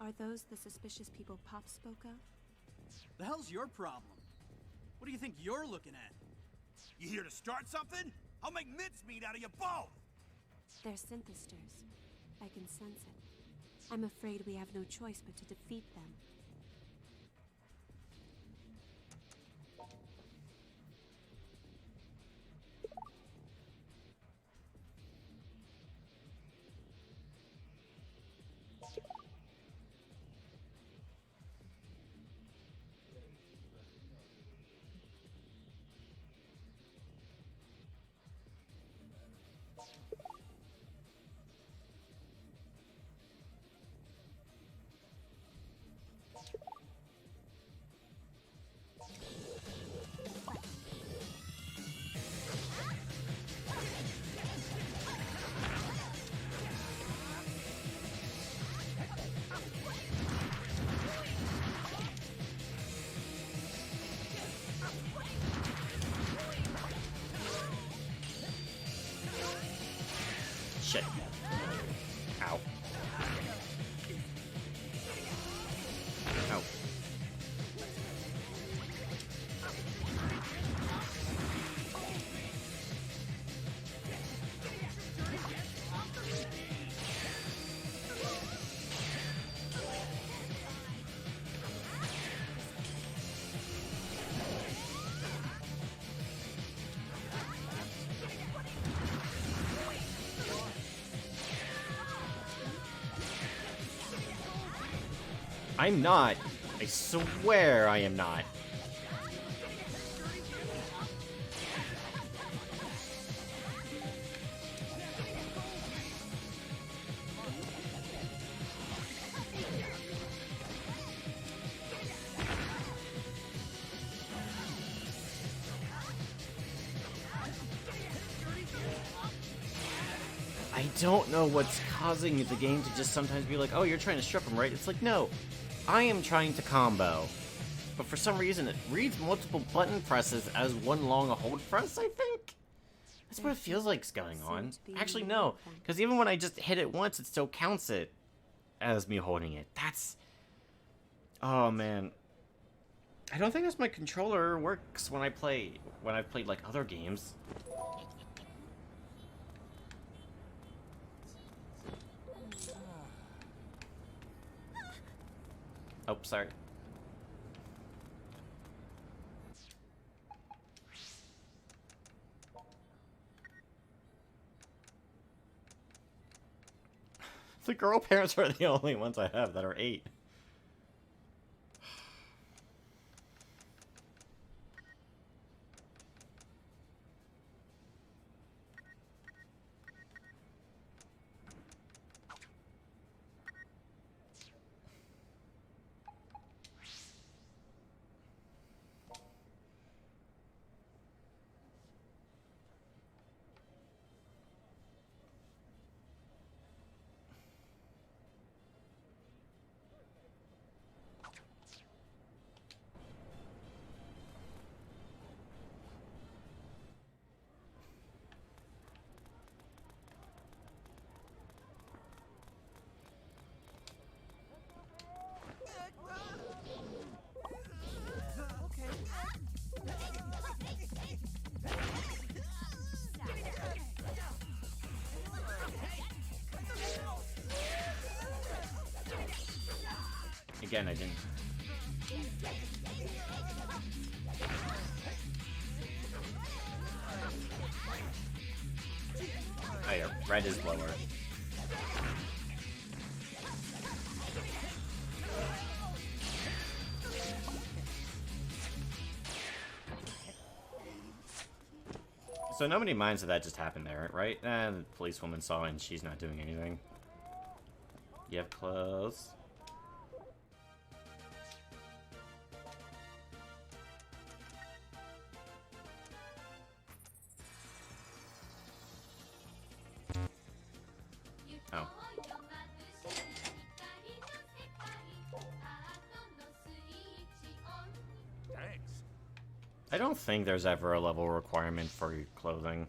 Are those the suspicious people Pop spoke of? The hell's your problem? What do you think you're looking at? You here to start something? I'll make mincemeat out of you both! They're synthesters. I can sense it. I'm afraid we have no choice but to defeat them. Shit. Ow. Ow. I'm not. I swear I am not. I don't know what's causing the game to just sometimes be like, oh, you're trying to strip him, right? It's like, no. I am trying to combo. But for some reason, it reads multiple button presses as one long hold press, I think? That's what it feels like is going on. Actually, no. Because even when I just hit it once, it still counts it as me holding it. That's... Oh, man. I don't think that's my controller works when I've played, like, other games. Oh, sorry. The girl parents are the only ones I have that are 8. Again, I didn't. Oh yeah, red is lower. So nobody minds that that just happened there, right? And the policewoman saw and she's not doing anything. You have clothes. Oh. Thanks. I don't think there's ever a level requirement for clothing.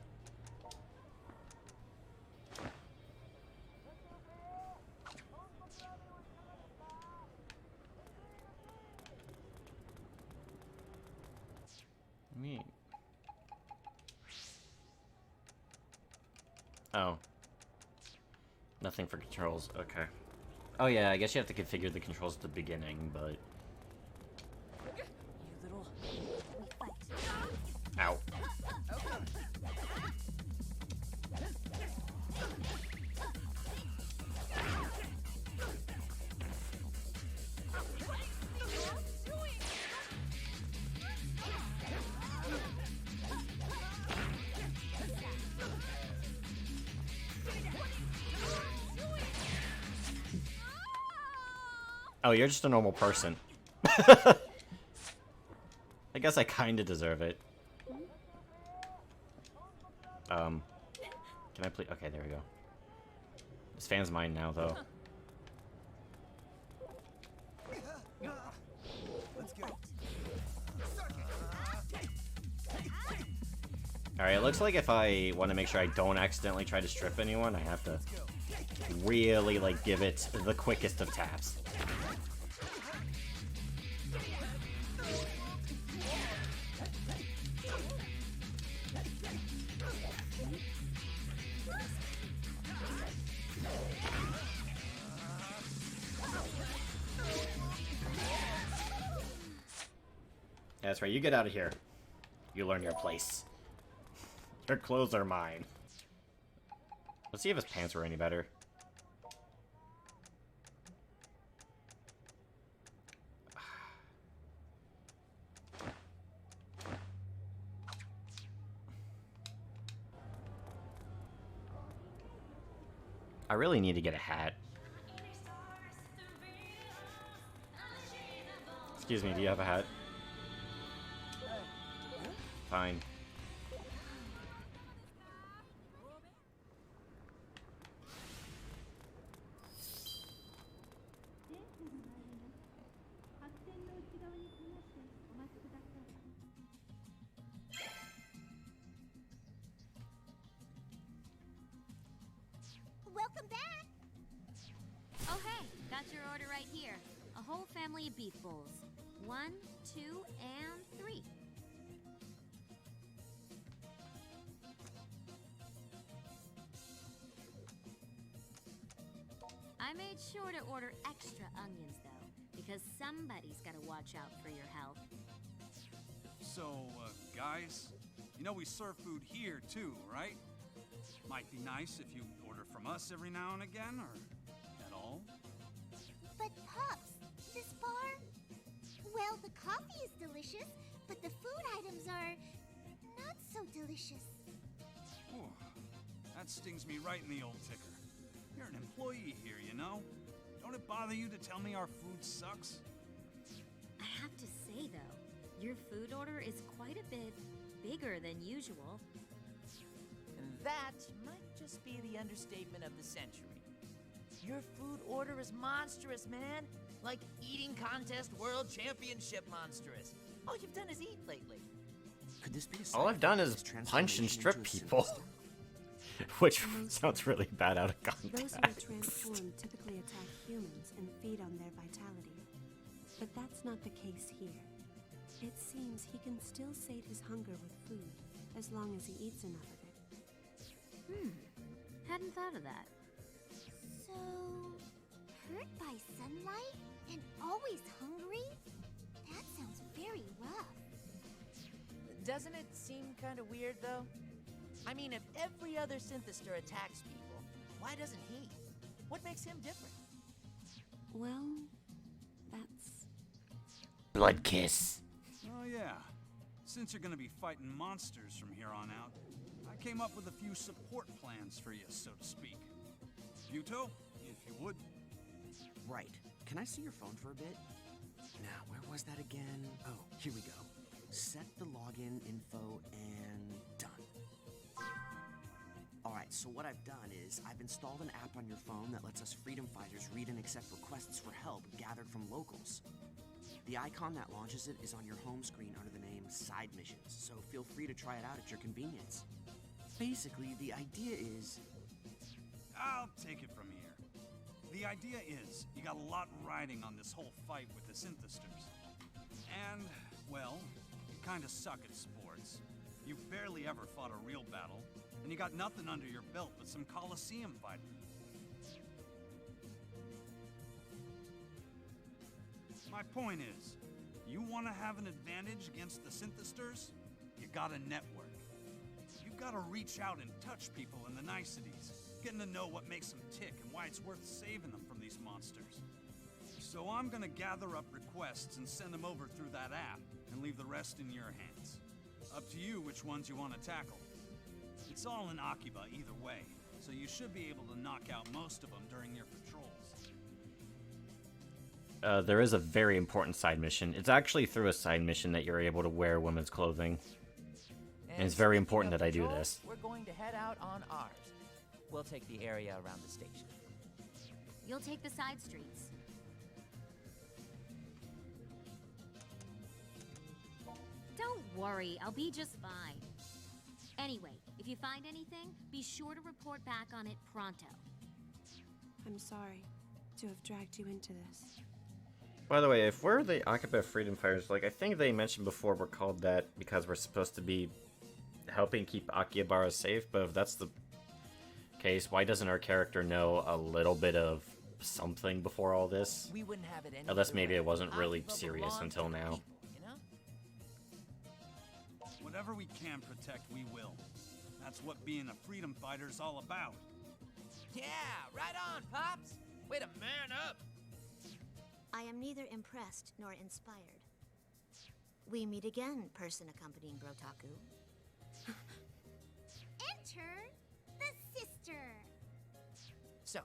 Neat. Oh. Nothing for controls, okay. Oh yeah, I guess you have to configure the controls at the beginning, but... Ow. Oh, you're just a normal person. I guess I kinda deserve it. Can I please? Okay, there we go. This fan's mine now, though. Let's go. Alright, it looks like if I want to make sure I don't accidentally try to strip anyone, I have to really, like, give it the quickest of taps. That's right, you get out of here. You learn your place. Your clothes are mine. Let's see if his pants were any better. I really need to get a hat. Excuse me, do you have a hat? Fine. Welcome back! Oh hey, got your order right here. A whole family of beef bowls. 1, 2, and 3. I made sure to order extra onions though, because somebody's gotta watch out for your health. So, guys, you know we serve food here too, right? Might be nice if you order from us every now and again, or at all. But Pops, this bar... Well, the coffee is delicious, but the food items are... not so delicious. Ooh, that stings me right in the old ticker. You're an employee here, you know? Don't it bother you to tell me our food sucks? I have to say though, your food order is quite a bit bigger than usual. And that might just be the understatement of the century. Your food order is monstrous, man. Like eating contest world championship monstrous. All you've done is eat lately. Could this be a All I've done is punch and strip people. Which sounds really bad out of Those who are context. transformed typically attack humans and feed on their vitality. But that's not the case here. It seems he can still sate his hunger with food, as long as he eats enough of it. Hadn't thought of that. So... hurt by sunlight? And always hungry? That sounds very rough. Doesn't it seem kind of weird, though? I mean, if every other Synthestor attacks people, why doesn't he? What makes him different? Well, that's... Blood kiss. Oh yeah. Since you're gonna be fighting monsters from here on out, I came up with a few support plans for you, so to speak. Yuto, if you would. Right. Can I see your phone for a bit? Now, where was that again? Oh, here we go. Set the login info and done. Alright, so what I've done is I've installed an app on your phone that lets us freedom fighters read and accept requests for help gathered from locals. The icon that launches it is on your home screen under the name Side Missions, so feel free to try it out at your convenience. Basically, the idea is... I'll take it from here. The idea is, you got a lot riding on this whole fight with the Synthestors. And, well, you kinda suck at sports. You've barely ever fought a real battle, and you got nothing under your belt but some Coliseum fighting. My point is, you want to have an advantage against the Synthestors? You gotta network. You gotta reach out and touch people in the niceties, getting to know what makes them tick and why it's worth saving them from these monsters. So I'm gonna gather up requests and send them over through that app, and leave the rest in your hands. Up to you which ones you want to tackle. It's all in Akiba either way, so you should be able to knock out most of them during your patrols. There is a very important side mission. It's actually through a side mission that you're able to wear women's clothing. And it's very important that I do patrols, this. We're going to head out on ours. We'll take the area around the station. You'll take the side streets. Don't worry, I'll be just fine. Anyway, if you find anything, be sure to report back on it pronto. I'm sorry to have dragged you into this. By the way, if we're the Akiba Freedom Fighters, like, I think they mentioned before we're called that because we're supposed to be helping keep Akihabara safe, but if that's the case, why doesn't our character know a little bit of something before all this? We wouldn't have it any Unless other maybe way. it wasn't really Akiba serious belongs until to the now. people, you know? Whatever we can protect, we will. That's what being a freedom fighter's all about. Yeah, right on, Pops! Way to man up! I am neither impressed nor inspired. We meet again, person accompanying Brotaku. Enter the sister. So,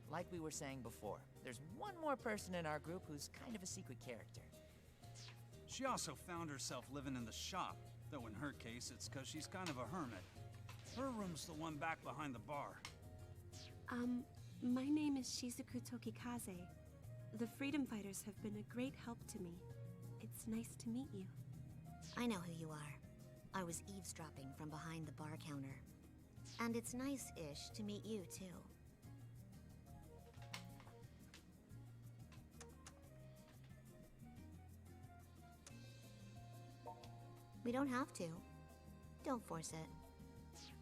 like we were saying before, there's one more person in our group who's kind of a secret character. She also found herself living in the shop, though in her case, it's because she's kind of a hermit. Her room's the one back behind the bar. My name is Shizuku Tokikaze. The Freedom Fighters have been a great help to me. It's nice to meet you. I know who you are. I was eavesdropping from behind the bar counter. And it's nice-ish to meet you, too. We don't have to. Don't force it.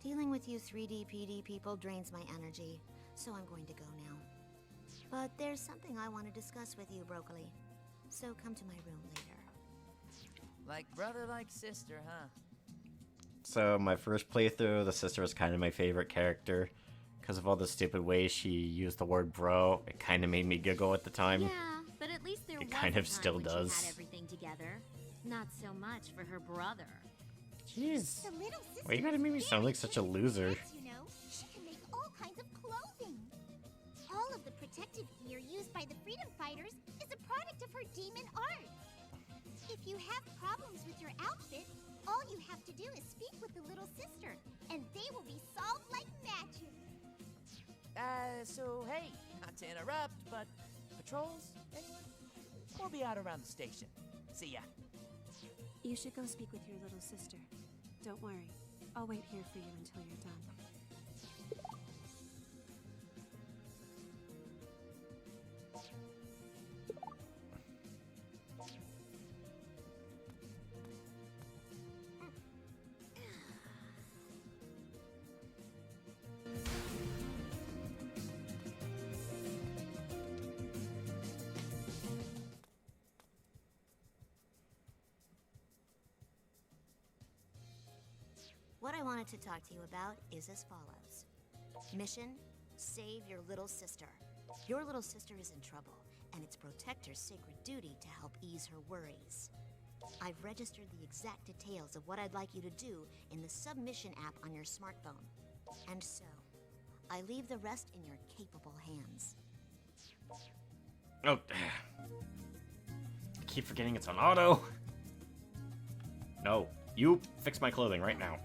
Dealing with you 3D PD people drains my energy, so I'm going to go now. But there's something I want to discuss with you, Broccoli. So come to my room later. Like brother, like sister, huh? So my first playthrough, the sister was kind of my favorite character. Because of all the stupid ways she used the word bro, it kind of made me giggle at the time. Yeah, but at least there It was kind a of time still when does. She had everything together. Not so much for her brother. Jeez. The little sister. Why you gotta make me sound like such a loser? You know, she can make all kinds of clothing. All of the protective gear used by the freedom fighters is a product of her demon art. If you have problems with your outfit, all you have to do is speak with the little sister, and they will be solved like magic. So hey, not to interrupt, but patrols, anyone? We'll be out around the station. See ya. You should go speak with your little sister. Don't worry. I'll wait here for you until you're done. What I wanted to talk to you about is as follows. Mission, save your little sister. Your little sister is in trouble, and it's Protector's sacred duty to help ease her worries. I've registered the exact details of what I'd like you to do in the submission app on your smartphone. And so, I leave the rest in your capable hands. Oh, I keep forgetting it's on auto. No, you fix my clothing right now.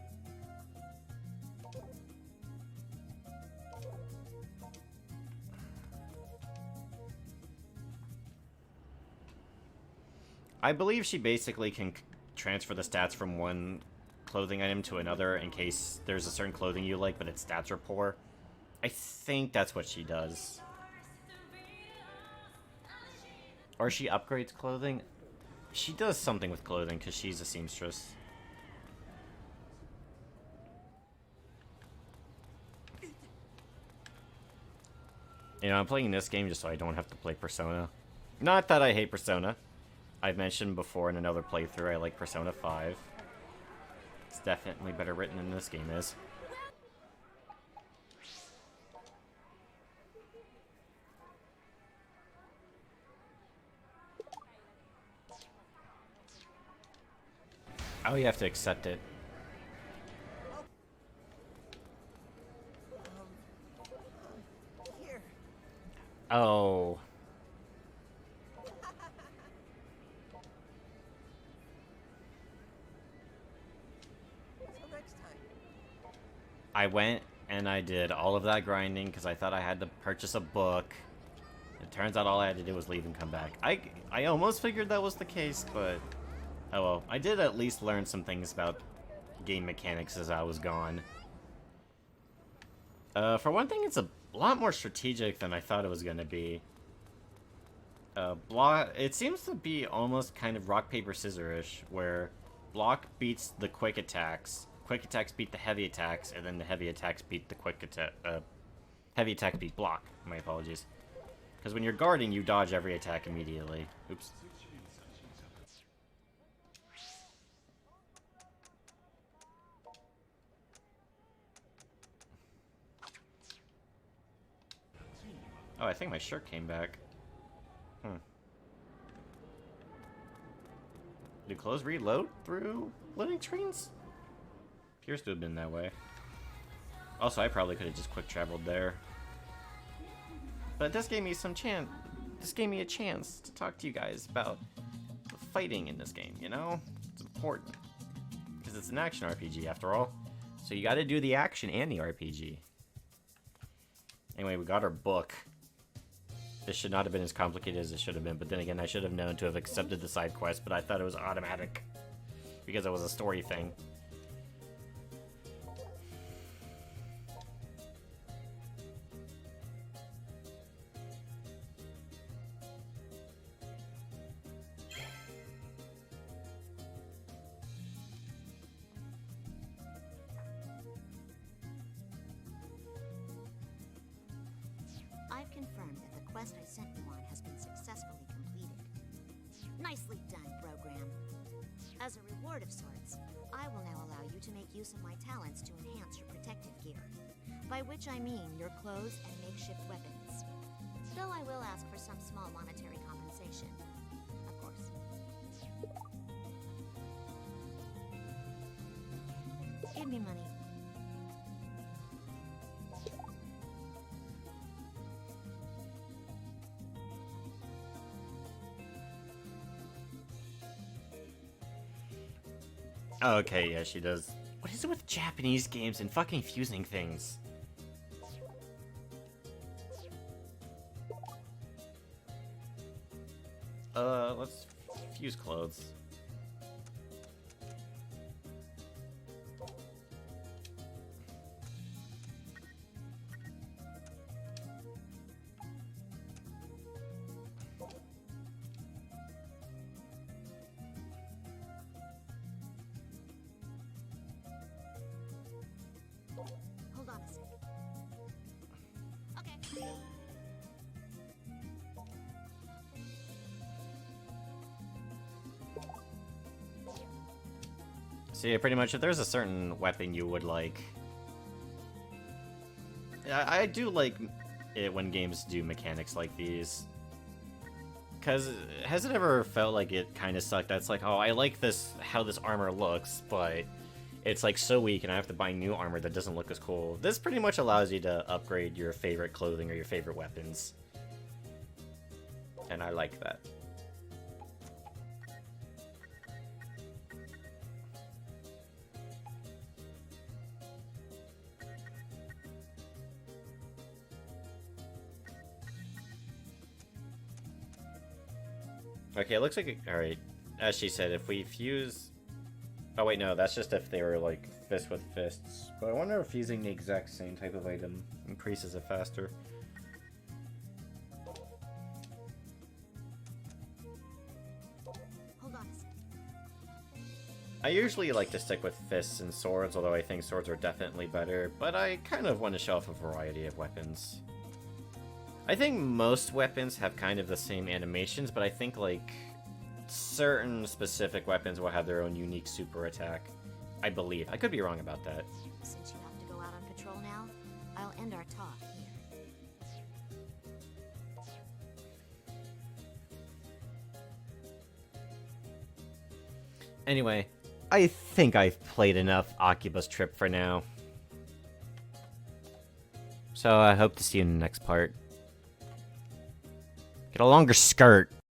I believe she basically can transfer the stats from one clothing item to another in case there's a certain clothing you like, but its stats are poor. I think that's what she does. Or she upgrades clothing. She does something with clothing because she's a seamstress. You know, I'm playing this game just so I don't have to play Persona. Not that I hate Persona. I've mentioned before in another playthrough I like Persona 5. It's definitely better written than this game is. Oh, you have to accept it. Here. Oh. Till next time. I went and I did all of that grinding because I thought I had to purchase a book. It turns out all I had to do was leave and come back. I almost figured that was the case, but oh well. I did at least learn some things about game mechanics as I was gone. For one thing, it's a lot more strategic than I thought it was going to be. It seems to be almost kind of rock, paper, scissor-ish, where block beats the quick attacks beat the heavy attacks, and then the heavy attacks beat the quick attack. Heavy attacks beat block. My apologies. Because when you're guarding, you dodge every attack immediately. Oops. Oh, I think my shirt came back. Do clothes reload through loading screens? Appears to have been that way. Also, I probably could have just quick traveled there. But this gave me some chance. This gave me a chance to talk to you guys about the fighting in this game, you know? It's important. Because it's an action RPG after all. So you gotta do the action and the RPG. Anyway, we got our book. This should not have been as complicated as it should have been, but then again, I should have known to have accepted the side quest, but I thought it was automatic. Because it was a story thing. I've confirmed that the quest I sent you on has been successfully completed. Nicely done, program. As a reward of sorts, I will now allow you to make use of my talents to enhance your protective gear. By which I mean your clothes and makeshift weapons. Though I will ask for some small monetary compensation. Of course. Give me money. Okay, yeah, she does. What is it with Japanese games and fucking fusing things? Let's fuse clothes. Hold on a second. Okay. See, pretty much, if there's a certain weapon you would like... I do like it when games do mechanics like these. Because, has it ever felt like it kind of sucked? That's like, oh, I like this, how this armor looks, but it's like so weak and I have to buy new armor that doesn't look as cool. This pretty much allows you to upgrade your favorite clothing or your favorite weapons. And I like that. Okay, it looks like... Alright, as she said, if we fuse... Oh wait, no, that's just if they were like fist with fists. But I wonder if using the exact same type of item increases it faster. Hold on a second. I usually like to stick with fists and swords, although I think swords are definitely better, but I kind of want to show off a variety of weapons. I think most weapons have kind of the same animations, but I think like certain specific weapons will have their own unique super attack. I believe. I could be wrong about that. Since you have to go out on patrol now, I'll end our talk here. Anyway, I think I've played enough Akiba's Trip for now. So I hope to see you in the next part. Get a longer skirt.